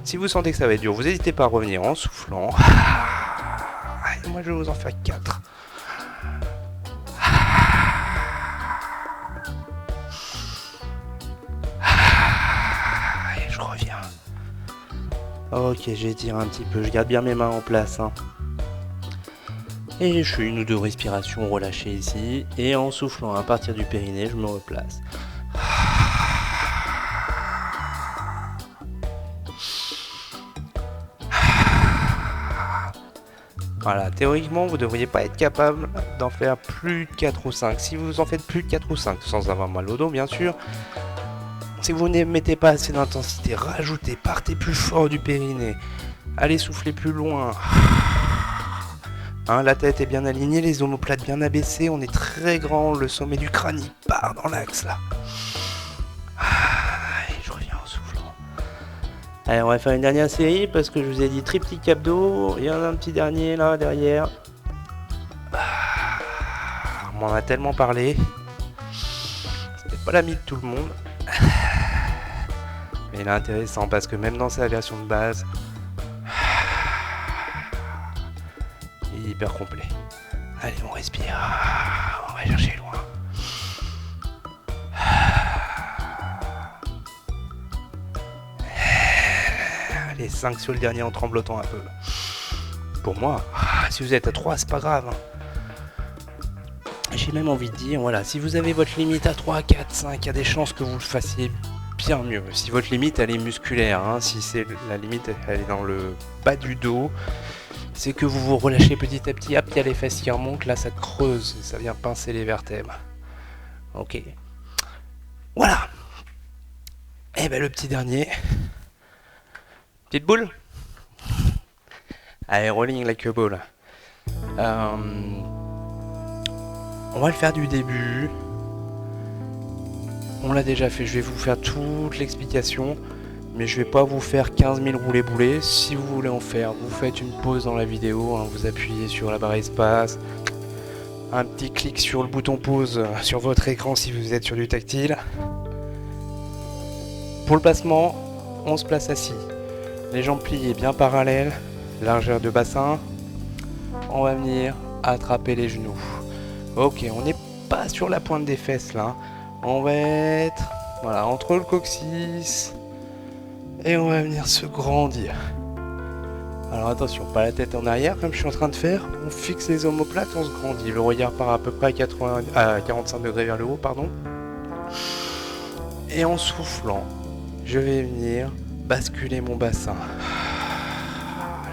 Si vous sentez que ça va être dur, vous n'hésitez pas à revenir en soufflant. Et moi je vais vous en faire 4. Et je reviens. Ok, j'étire un petit peu, je garde bien mes mains en place. Hein. Et je fais une ou deux respirations relâchées ici. Et en soufflant à partir du périnée, je me replace. Voilà, théoriquement, vous ne devriez pas être capable d'en faire plus de 4 ou 5. Si vous en faites plus de 4 ou 5, sans avoir mal au dos, bien sûr, si vous ne mettez pas assez d'intensité, rajoutez, partez plus fort du périnée. Allez souffler plus loin. Hein, la tête est bien alignée, les omoplates bien abaissées, on est très grand, le sommet du crâne il part dans l'axe là. Et je reviens en soufflant. Allez, on va faire une dernière série parce que je vous ai dit triptyque abdos. Il y en a un petit dernier là derrière. On m'en a tellement parlé. C'était pas l'ami de tout le monde. Mais il est intéressant parce que même dans sa version de base, il est hyper complet. Allez, on respire. On va chercher loin. Allez, 5 sur le dernier en tremblotant un peu. Pour moi, si vous êtes à 3, c'est pas grave. Hein. J'ai même envie de dire, voilà, si vous avez votre limite à 3, 4, 5, il y a des chances que vous le fassiez bien mieux. Si votre limite, elle est musculaire, hein, si c'est la limite, elle est dans le bas du dos, c'est que vous vous relâchez petit à petit. Hop, il y a les fesses qui remontent, là ça creuse, ça vient pincer les vertèbres. Ok. Voilà. Et ben le petit dernier. Petite boule. Allez, rolling like a ball. On va le faire du début. On l'a déjà fait, je vais vous faire toute l'explication. Mais je vais pas vous faire 15 000 roulés-boulés. Si vous voulez en faire, vous faites une pause dans la vidéo. Hein, vous appuyez sur la barre espace. Un petit clic sur le bouton pause sur votre écran si vous êtes sur du tactile. Pour le placement, on se place assis. Les jambes pliées bien parallèles. Largeur de bassin. On va venir attraper les genoux. Ok, on n'est pas sur la pointe des fesses là. On va être voilà, entre le coccyx et on va venir se grandir. Alors attention, pas la tête en arrière comme je suis en train de faire. On fixe les omoplates, on se grandit. Le regard part à peu près à 45 degrés vers le haut, pardon. Et en soufflant, je vais venir basculer mon bassin.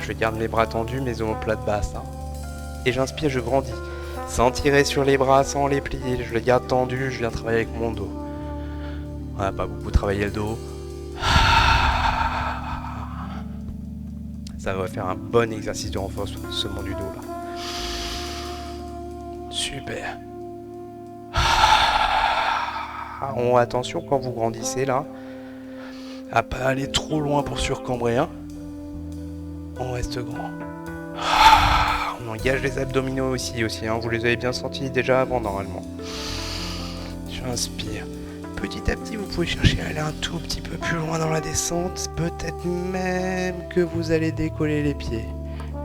Je garde mes bras tendus, mes omoplates basses. Hein. Et j'inspire, je grandis. Sans tirer sur les bras, sans les plier, je les garde tendus, je viens travailler avec mon dos. On n'a pas beaucoup travaillé le dos. Ça va faire un bon exercice de renforcement du dos là. Super. Attention quand vous grandissez là, à pas aller trop loin pour surcambrer. Hein. On reste grand. On engage les abdominaux aussi, hein. Vous les avez bien sentis déjà avant normalement. J'inspire. Petit à petit, vous pouvez chercher à aller un tout petit peu plus loin dans la descente. Peut-être même que vous allez décoller les pieds.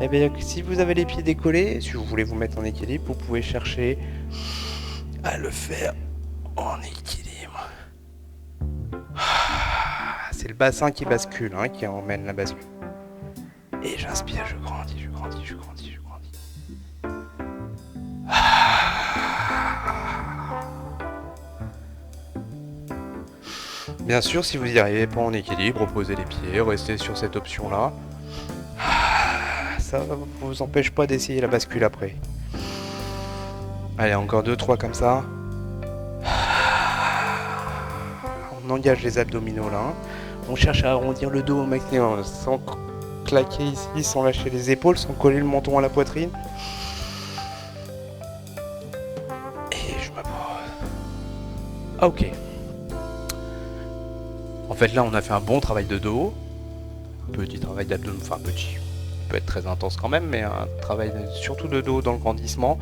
Eh bien, si vous avez les pieds décollés, si vous voulez vous mettre en équilibre, vous pouvez chercher à le faire en équilibre. C'est le bassin qui bascule, hein, qui emmène la bascule. Et j'inspire, je grandis, je grandis, je grandis, je grandis. Bien sûr, si vous n'y arrivez pas en équilibre, reposez les pieds, restez sur cette option-là. Ça ne vous empêche pas d'essayer la bascule après. Allez, encore 2-3 comme ça. On engage les abdominaux là. On cherche à arrondir le dos au maximum, sans claquer ici, sans lâcher les épaules, sans coller le menton à la poitrine. Et je me pose. Ok. En fait là on a fait un bon travail de dos. Petit travail d'abdomen, enfin petit. Il peut être très intense quand même, mais un travail surtout de dos dans le grandissement.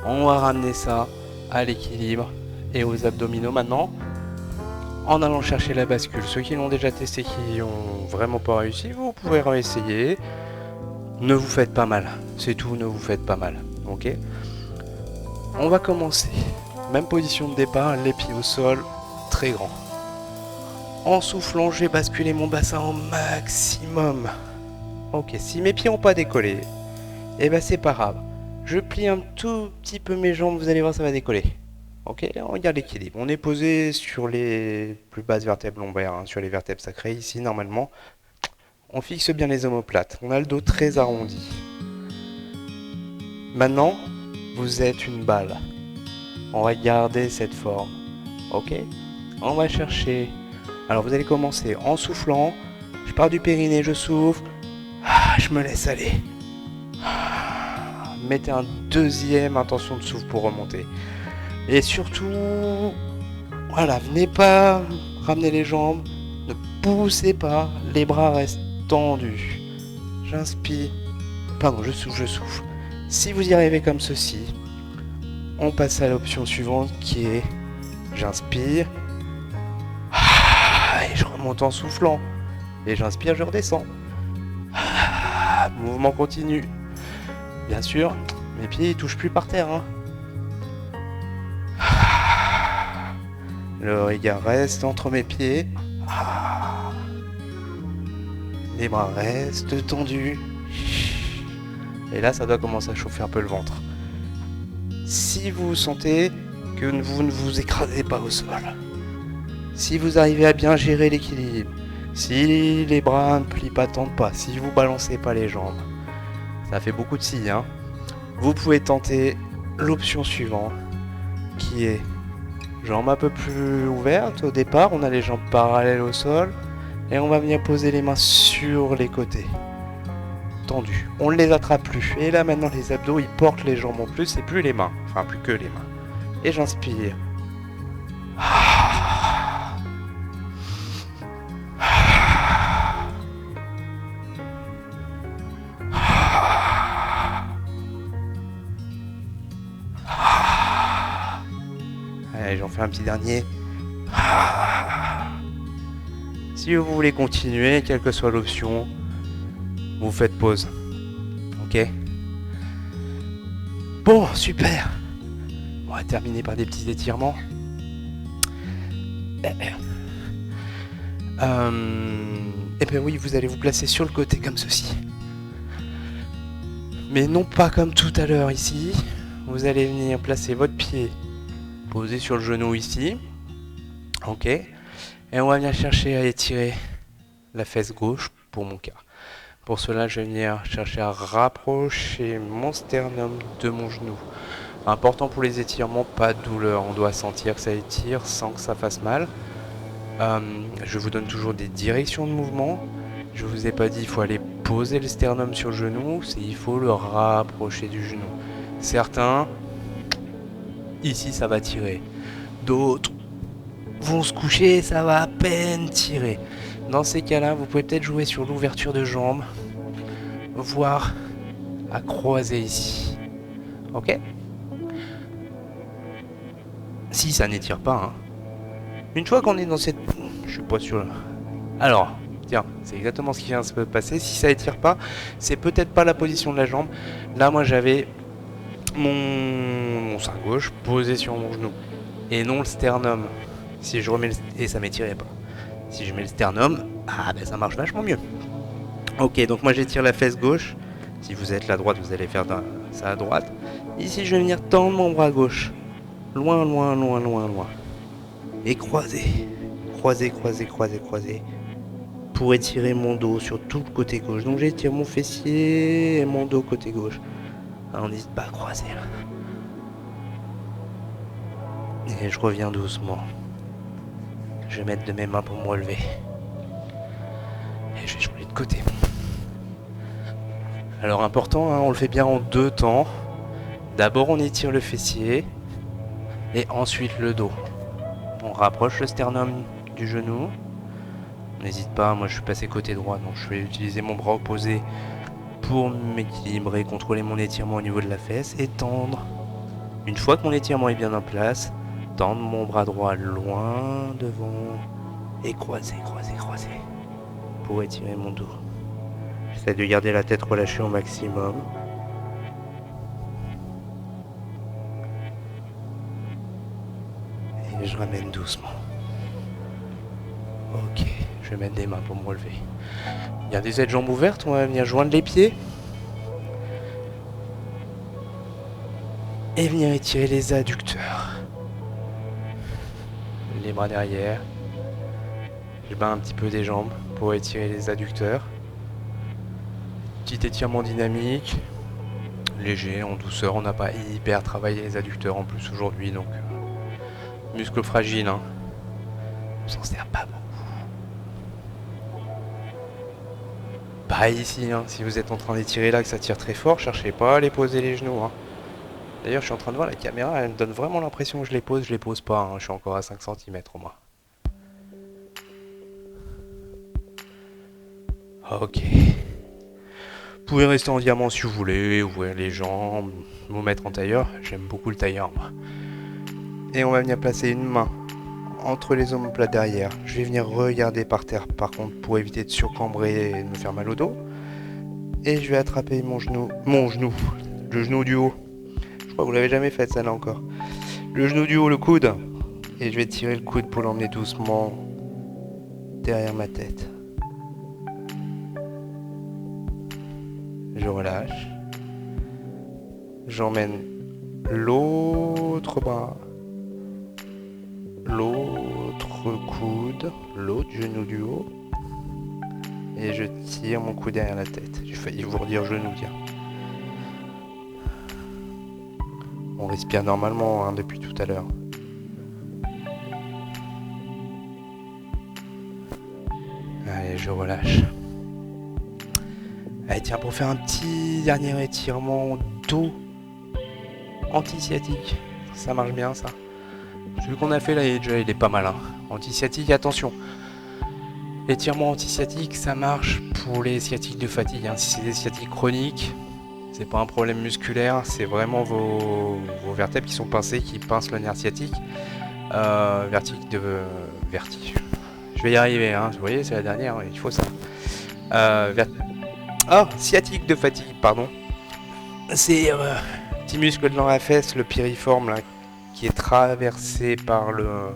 On va ramener ça à l'équilibre et aux abdominaux maintenant. En allant chercher la bascule. Ceux qui l'ont déjà testé, qui n'ont vraiment pas réussi, vous pouvez réessayer. Ne vous faites pas mal. C'est tout, ne vous faites pas mal. Ok. On va commencer. Même position de départ, les pieds au sol, très grand. En soufflant, je vais basculer mon bassin au maximum. Ok, si mes pieds n'ont pas décollé, eh ben c'est pas grave. Je plie un tout petit peu mes jambes, vous allez voir, ça va décoller. Ok, on regarde l'équilibre. On est posé sur les plus basses vertèbres lombaires, hein, sur les vertèbres sacrées. Ici, normalement, on fixe bien les omoplates. On a le dos très arrondi. Maintenant, vous êtes une balle. On va garder cette forme. Ok, on va chercher. Alors, vous allez commencer en soufflant. Je pars du périnée, je souffle. Je me laisse aller. Mettez un deuxième intention de souffle pour remonter. Et surtout, voilà, venez pas ramener les jambes, ne poussez pas, les bras restent tendus. J'inspire, pardon, je souffle, je souffle. Si vous y arrivez comme ceci, on passe à l'option suivante qui est j'inspire, et je remonte en soufflant. Et j'inspire, je redescends. Mouvement continu. Bien sûr, mes pieds ils touchent plus par terre, hein. Le regard reste entre mes pieds. Les bras restent tendus. Et là, ça doit commencer à chauffer un peu le ventre. Si vous sentez que vous ne vous écrasez pas au sol, si vous arrivez à bien gérer l'équilibre, si les bras ne plient pas, tendent pas, si vous balancez pas les jambes, ça fait beaucoup de si, hein. Vous pouvez tenter l'option suivante, qui est jambes un peu plus ouvertes. Au départ, on a les jambes parallèles au sol et on va venir poser les mains sur les côtés. Tendus. On ne les attrape plus. Et là maintenant les abdos ils portent les jambes en plus et plus les mains. Enfin plus que les mains. Et j'inspire. Allez, j'en fais un petit dernier. Si vous voulez continuer, quelle que soit l'option, vous faites pause. Ok? Bon, super. On va terminer par des petits étirements. Et bien oui, vous allez vous placer sur le côté comme ceci. Mais non pas comme tout à l'heure ici. Vous allez venir placer votre pied posé sur le genou ici. Ok. Et on va venir chercher à étirer la fesse gauche pour mon cas. Pour cela, je vais venir chercher à rapprocher mon sternum de mon genou. Important pour les étirements, pas de douleur. On doit sentir que ça étire sans que ça fasse mal. Je vous donne toujours des directions de mouvement. Je vous ai pas dit il faut aller poser le sternum sur le genou, il faut le rapprocher du genou. Certains, ici ça va tirer. D'autres vont se coucher, ça va à peine tirer. Dans ces cas-là, vous pouvez peut-être jouer sur l'ouverture de jambes, voire à croiser ici. Ok? Si ça n'étire pas, hein. Une fois qu'on est dans cette... Je suis pas sûr. Alors, Tiens, c'est exactement ce qui vient de se passer. Si ça étire pas, c'est peut-être pas la position de la jambe. Là, moi, j'avais mon sein gauche posé sur mon genou et non le sternum. Si je remets et ça m'étirait pas. Si je mets le sternum, ah ben ça marche vachement mieux. Ok, donc moi j'étire la fesse gauche. Si vous êtes la droite, vous allez faire ça à droite. Ici, je vais venir tendre mon bras gauche. Loin, loin, loin, loin, loin. Et croiser. Croiser, croiser, croiser, croiser. Pour étirer mon dos sur tout le côté gauche. Donc j'étire mon fessier et mon dos côté gauche. Alors n'hésite pas à croiser là. Et je reviens doucement. Je vais mettre de mes mains pour me relever. Et je vais jouer de côté. Alors important, hein, on le fait bien en 2 temps. D'abord on étire le fessier. Et ensuite le dos. On rapproche le sternum du genou. N'hésite pas, moi je suis passé côté droit, donc je vais utiliser mon bras opposé pour m'équilibrer, contrôler mon étirement au niveau de la fesse et tendre. Une fois que mon étirement est bien en place, tendre mon bras droit loin devant et croiser, croiser, croiser pour étirer mon dos. J'essaie de garder la tête relâchée au maximum. Et je ramène doucement. Ok, je vais mettre des mains pour me relever. Bien des aides jambes ouvertes, on va venir joindre les pieds. Et venir étirer les adducteurs. Les bras derrière. Je bats un petit peu des jambes pour étirer les adducteurs. Petit étirement dynamique. Léger, en douceur. On n'a pas hyper travaillé les adducteurs en plus aujourd'hui, donc muscles fragiles, hein. On s'en sert pas beaucoup. Pas ici, hein. Si vous êtes en train d'étirer là, que ça tire très fort, cherchez pas à aller poser les genoux, hein. D'ailleurs, je suis en train de voir la caméra, elle me donne vraiment l'impression que je les pose pas, hein. Je suis encore à 5 cm au moins. Ok. Vous pouvez rester en diamant si vous voulez, ouvrir les jambes, vous mettre en tailleur. J'aime beaucoup le tailleur, moi. Et on va venir placer une main entre les omoplates derrière. Je vais venir regarder par terre, par contre, pour éviter de surcambrer et de me faire mal au dos. Et je vais attraper le genou du haut. Je crois que vous l'avez jamais fait, ça là encore. Le genou du haut, le coude. Et je vais tirer le coude pour l'emmener doucement derrière ma tête. Je relâche. J'emmène l'autre bras, l'autre coude, l'autre genou du haut. Et je tire mon coude derrière la tête. J'ai failli vous redire genou, tiens. On respire normalement, hein, depuis tout à l'heure. Allez, je relâche. Allez, tiens, pour faire un petit dernier étirement dos anti-sciatique. Ça marche bien, ça. Celui qu'on a fait là, il est pas mal, hein. Anti-sciatique, attention. L'étirement anti-sciatique, ça marche pour les sciatiques de fatigue, hein. Si c'est des sciatiques chroniques, c'est pas un problème musculaire, c'est vraiment vos vertèbres qui sont pincées, qui pincent le nerf sciatique. Vertige. Je vais y arriver, hein. Vous voyez, c'est la dernière, hein. Il faut ça. Sciatique de fatigue, pardon. C'est petit muscle dans la fesse, le piriforme, là, qui est traversé par le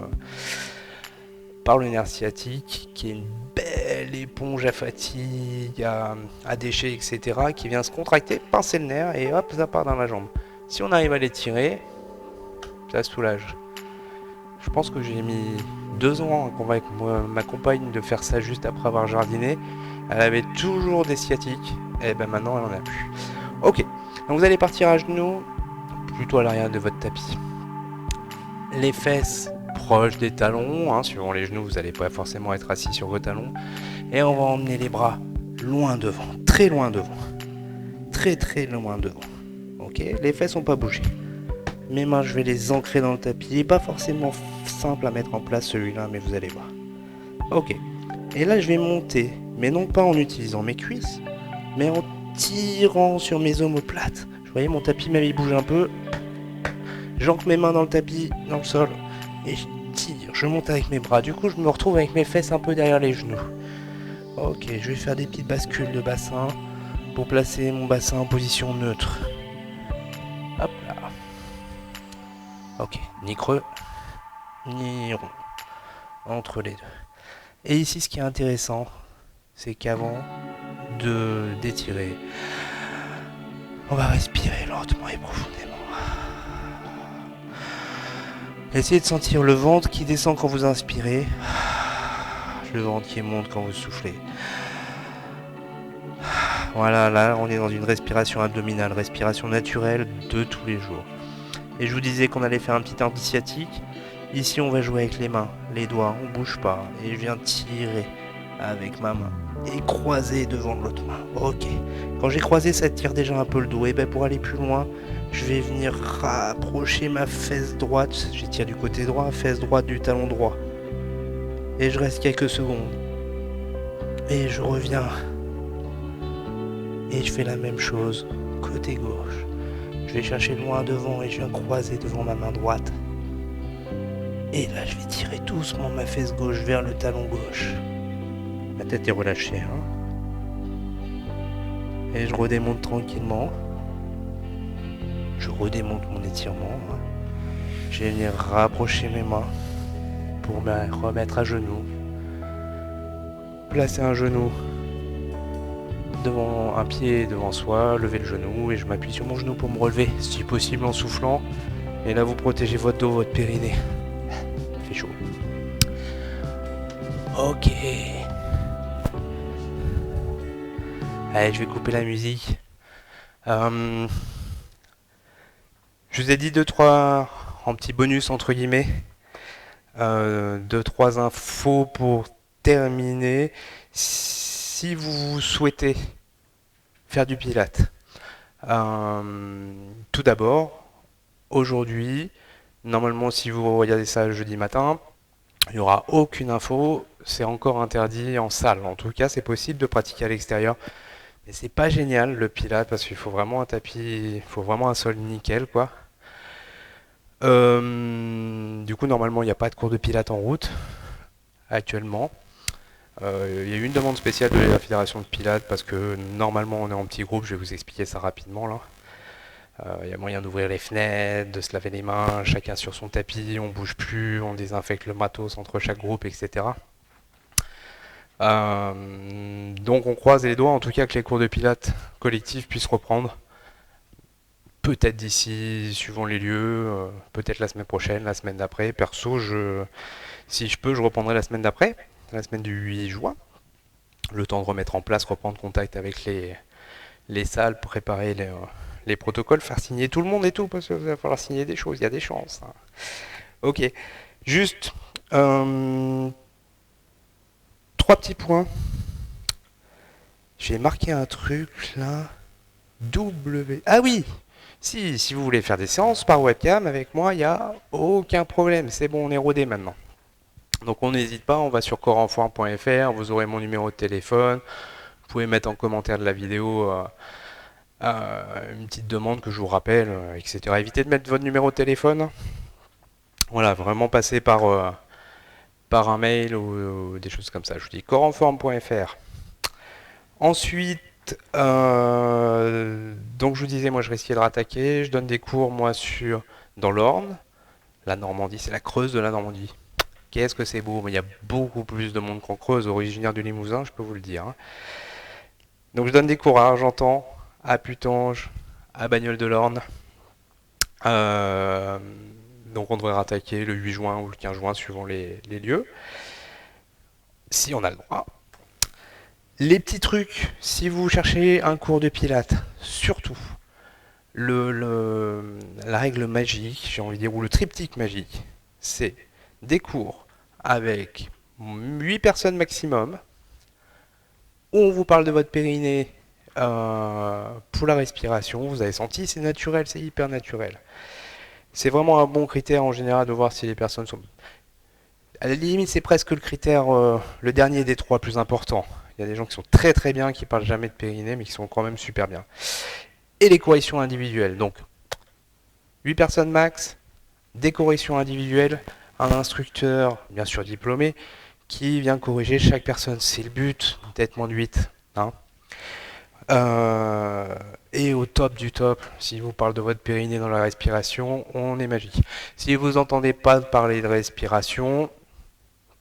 nerf sciatique, qui est une belle éponge à fatigue, à déchets, etc., qui vient se contracter, pincer le nerf, et hop, ça part dans la jambe. Si on arrive à l'étirer, ça soulage. Je pense que j'ai mis 2 ans à convaincre ma compagne de faire ça juste après avoir jardiné. Elle avait toujours des sciatiques, et ben maintenant elle en a plus. Ok, donc vous allez partir à genoux, plutôt à l'arrière de votre tapis. Les fesses proches des talons, hein, suivant les genoux, vous n'allez pas forcément être assis sur vos talons. Et on va emmener les bras loin devant, très loin devant. Très très loin devant. Ok, les fesses n'ont pas bougé. Mes mains, je vais les ancrer dans le tapis. Il n'est pas forcément simple à mettre en place celui-là, mais vous allez voir. Ok, et là je vais monter, mais non pas en utilisant mes cuisses, mais en tirant sur mes omoplates. Vous voyez, mon tapis même il bouge un peu. J'ancre mes mains dans le tapis, dans le sol, et je tire, je monte avec mes bras. Du coup, je me retrouve avec mes fesses un peu derrière les genoux. Ok, je vais faire des petites bascules de bassin pour placer mon bassin en position neutre. Hop là. Ok, ni creux, ni rond. Entre les deux. Et ici, ce qui est intéressant, c'est qu'avant de d'étirer, on va respirer lentement et profondément. Essayez de sentir le ventre qui descend quand vous inspirez, le ventre qui monte quand vous soufflez. Voilà, là on est dans une respiration abdominale, respiration naturelle de tous les jours. Et je vous disais qu'on allait faire un petit arc sciatique. Ici on va jouer avec les mains, les doigts, on bouge pas. Et je viens tirer avec ma main et croiser devant l'autre main. Ok. Quand j'ai croisé, ça tire déjà un peu le dos. Et ben pour aller plus loin, je vais venir rapprocher ma fesse droite. J'étire du côté droit, fesse droite du talon droit. Et je reste quelques secondes. Et je reviens. Et je fais la même chose côté gauche. Je vais chercher loin devant et je viens croiser devant ma main droite. Et là, je vais tirer doucement ma fesse gauche vers le talon gauche. La tête est relâchée. Et je redémonte tranquillement. Je redémonte mon étirement. Je vais venir rapprocher mes mains pour me remettre à genoux. Placer un genou devant un pied devant soi, lever le genou et je m'appuie sur mon genou pour me relever, si possible en soufflant. Et là, vous protégez votre dos, votre périnée. Il fait chaud. Ok. Allez, je vais couper la musique. Je vous ai dit 2-3 en petit bonus entre guillemets. 2-3 infos pour terminer. Si vous souhaitez faire du pilate, tout d'abord, aujourd'hui, normalement si vous regardez ça jeudi matin, il n'y aura aucune info, c'est encore interdit en salle. En tout cas, c'est possible de pratiquer à l'extérieur. Mais c'est pas génial le pilate parce qu'il faut vraiment un tapis, il faut vraiment un sol nickel quoi. Du coup, normalement, il n'y a pas de cours de pilate en route actuellement. Il y a eu une demande spéciale de la fédération de pilates parce que normalement on est en petit groupe, je vais vous expliquer ça rapidement là. Il y a moyen d'ouvrir les fenêtres, de se laver les mains, chacun sur son tapis, on bouge plus, on désinfecte le matos entre chaque groupe, etc. Donc on croise les doigts en tout cas que les cours de pilates collectifs puissent reprendre. Peut-être d'ici, suivant les lieux, peut-être la semaine prochaine, la semaine d'après. Perso, si je peux, je reprendrai la semaine d'après, la semaine du 8 juin. Le temps de remettre en place, reprendre contact avec les salles, préparer les protocoles, faire signer tout le monde et tout, parce qu'il va falloir signer des choses, il y a des chances. Ok, juste 3 petits points. J'ai marqué un truc là. Ah oui! Si vous voulez faire des séances par webcam avec moi, il n'y a aucun problème. C'est bon, on est rodé maintenant. Donc on n'hésite pas, on va sur corenfoire.fr, vous aurez mon numéro de téléphone. Vous pouvez mettre en commentaire de la vidéo une petite demande que je vous rappelle, etc. Évitez de mettre votre numéro de téléphone. Voilà, vraiment passer par un mail ou des choses comme ça. Je vous dis corenforme.fr. Ensuite, donc je vous disais, moi je risquais de rattaquer. Je donne des cours moi dans l'Orne. La Normandie, c'est la Creuse de la Normandie. Qu'est-ce que c'est beau, mais il y a beaucoup plus de monde qu'en Creuse, originaire du Limousin, je peux vous le dire. Donc je donne des cours à Argentan, à Putange, à Bagnoles-de-l'Orne. Donc on devrait rattaquer le 8 juin ou le 15 juin suivant les lieux. Si on a le droit. Les petits trucs, si vous cherchez un cours de pilates, surtout, la règle magique, j'ai envie de dire, ou le triptyque magique, c'est des cours avec 8 personnes maximum, où on vous parle de votre périnée pour la respiration. Vous avez senti, c'est naturel, c'est hyper naturel. C'est vraiment un bon critère en général de voir si les personnes sont... À la limite, c'est presque le critère, le dernier des 3 plus importants. Il y a des gens qui sont très très bien, qui parlent jamais de périnée, mais qui sont quand même super bien. Et les corrections individuelles. Donc, 8 personnes max, des corrections individuelles, un instructeur, bien sûr diplômé, qui vient corriger chaque personne. C'est le but d'être moins de 8. Hein. Et au top du top, si je vous parle de votre périnée dans la respiration, on est magique. Si vous entendez pas parler de respiration,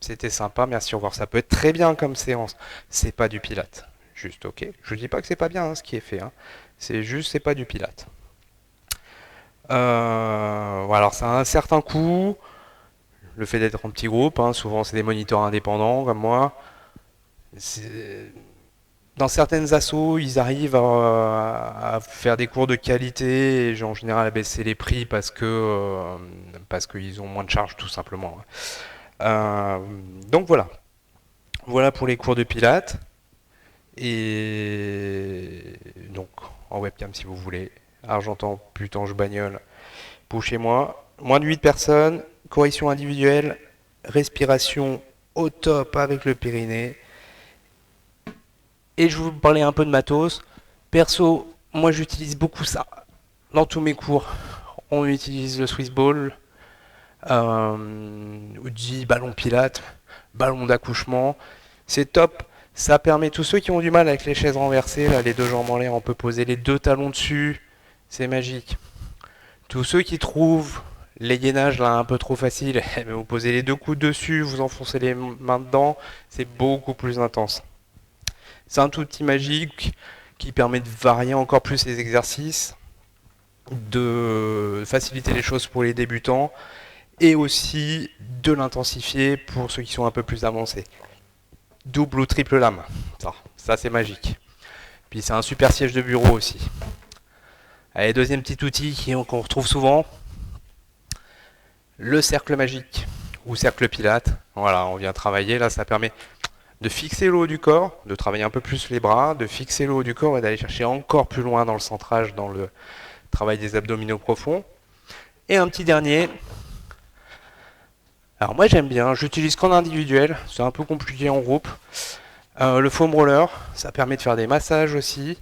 c'était sympa, merci, au revoir. Ça peut être très bien comme séance. C'est pas du pilate. Juste, ok. Je dis pas que c'est pas bien ce qui est fait. Hein. C'est juste, c'est pas du pilate. Voilà, alors ça a un certain coût. Le fait d'être en petit groupe, hein, souvent c'est des moniteurs indépendants comme moi. Dans certaines assos, ils arrivent à faire des cours de qualité et en général à baisser les prix parce qu'ils ont moins de charges tout simplement. Euh, donc voilà. Voilà pour les cours de pilates. Et donc en webcam si vous voulez. Argentan, Putange, Bagnole, pour chez moi. Moins de 8 personnes, correction individuelle, respiration au top avec le périnée. Et je vais vous parler un peu de matos. Perso, moi j'utilise beaucoup ça. Dans tous mes cours, on utilise le Swiss Ball, dit ballon pilate, ballon d'accouchement. C'est top. Ça permet tous ceux qui ont du mal avec les chaises renversées, là, les deux jambes en l'air, on peut poser les deux talons dessus. C'est magique. Tous ceux qui trouvent les gainages là un peu trop facile, vous posez les deux coudes dessus, vous enfoncez les mains dedans, c'est beaucoup plus intense. C'est un outil magique qui permet de varier encore plus les exercices, de faciliter les choses pour les débutants et aussi de l'intensifier pour ceux qui sont un peu plus avancés. Double ou triple lame, ça c'est magique. Puis c'est un super siège de bureau aussi. Allez, deuxième petit outil qu'on retrouve souvent, le cercle magique ou cercle pilate. Voilà, on vient travailler, là ça permet de fixer le haut du corps, de travailler un peu plus les bras, de fixer le haut du corps et d'aller chercher encore plus loin dans le centrage, dans le travail des abdominaux profonds. Et un petit dernier. Alors moi j'aime bien, j'utilise qu'en individuel, c'est un peu compliqué en groupe. Le foam roller, ça permet de faire des massages aussi,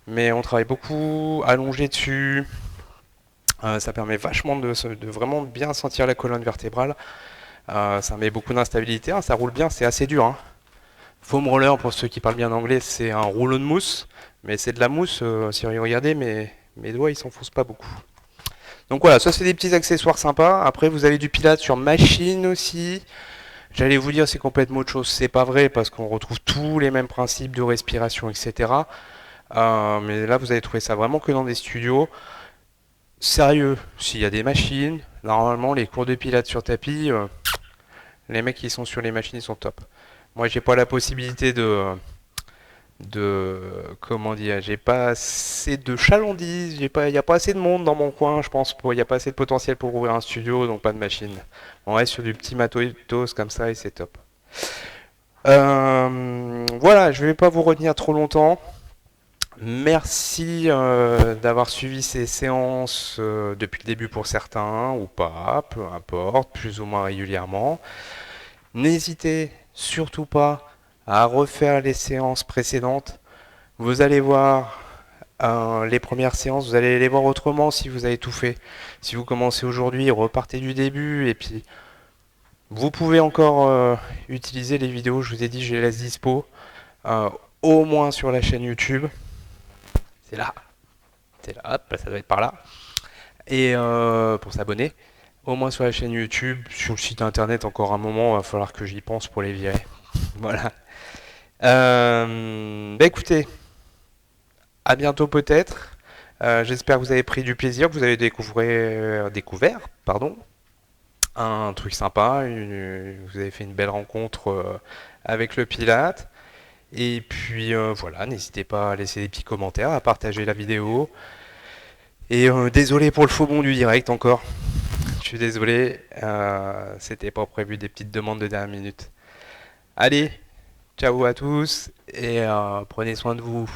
mais on travaille beaucoup allongé dessus. Ça permet vachement de vraiment bien sentir la colonne vertébrale. Ça met beaucoup d'instabilité, hein, ça roule bien, c'est assez dur. Hein. Foam roller, pour ceux qui parlent bien anglais, c'est un rouleau de mousse, mais c'est de la mousse, si vous regardez, mes doigts ils s'enfoncent pas beaucoup. Donc voilà, ça c'est des petits accessoires sympas. Après vous avez du pilate sur machine aussi. J'allais vous dire c'est complètement autre chose, c'est pas vrai parce qu'on retrouve tous les mêmes principes de respiration, etc. Mais là vous allez trouver ça vraiment que dans des studios. Sérieux, s'il y a des machines, normalement les cours de pilates sur tapis, les mecs qui sont sur les machines ils sont top. Moi j'ai pas la possibilité comment dire, j'ai pas assez de chalandise, il n'y a pas assez de monde dans mon coin, je pense, il n'y a pas assez de potentiel pour ouvrir un studio, donc pas de machine. On reste sur du petit matos comme ça et c'est top. Voilà, je vais pas vous retenir trop longtemps. Merci d'avoir suivi ces séances depuis le début pour certains ou pas, peu importe, plus ou moins régulièrement. N'hésitez surtout pas à refaire les séances précédentes. Vous allez voir les premières séances, vous allez les voir autrement si vous avez tout fait. Si vous commencez aujourd'hui, repartez du début et puis vous pouvez encore utiliser les vidéos, je vous ai dit, je les laisse dispo, au moins sur la chaîne YouTube. C'est là, hop, ça doit être par là. Et pour s'abonner, au moins sur la chaîne YouTube, sur le site internet encore un moment, il va falloir que j'y pense pour les virer. Voilà. Bah écoutez, à bientôt peut-être. J'espère que vous avez pris du plaisir, que vous avez découvert, pardon, un truc sympa, vous avez fait une belle rencontre avec le Pilate. Et puis voilà, n'hésitez pas à laisser des petits commentaires, à partager la vidéo. Et désolé pour le faux bond du direct encore. Je suis désolé, c'était pas prévu des petites demandes de dernière minute. Allez, ciao à tous et prenez soin de vous.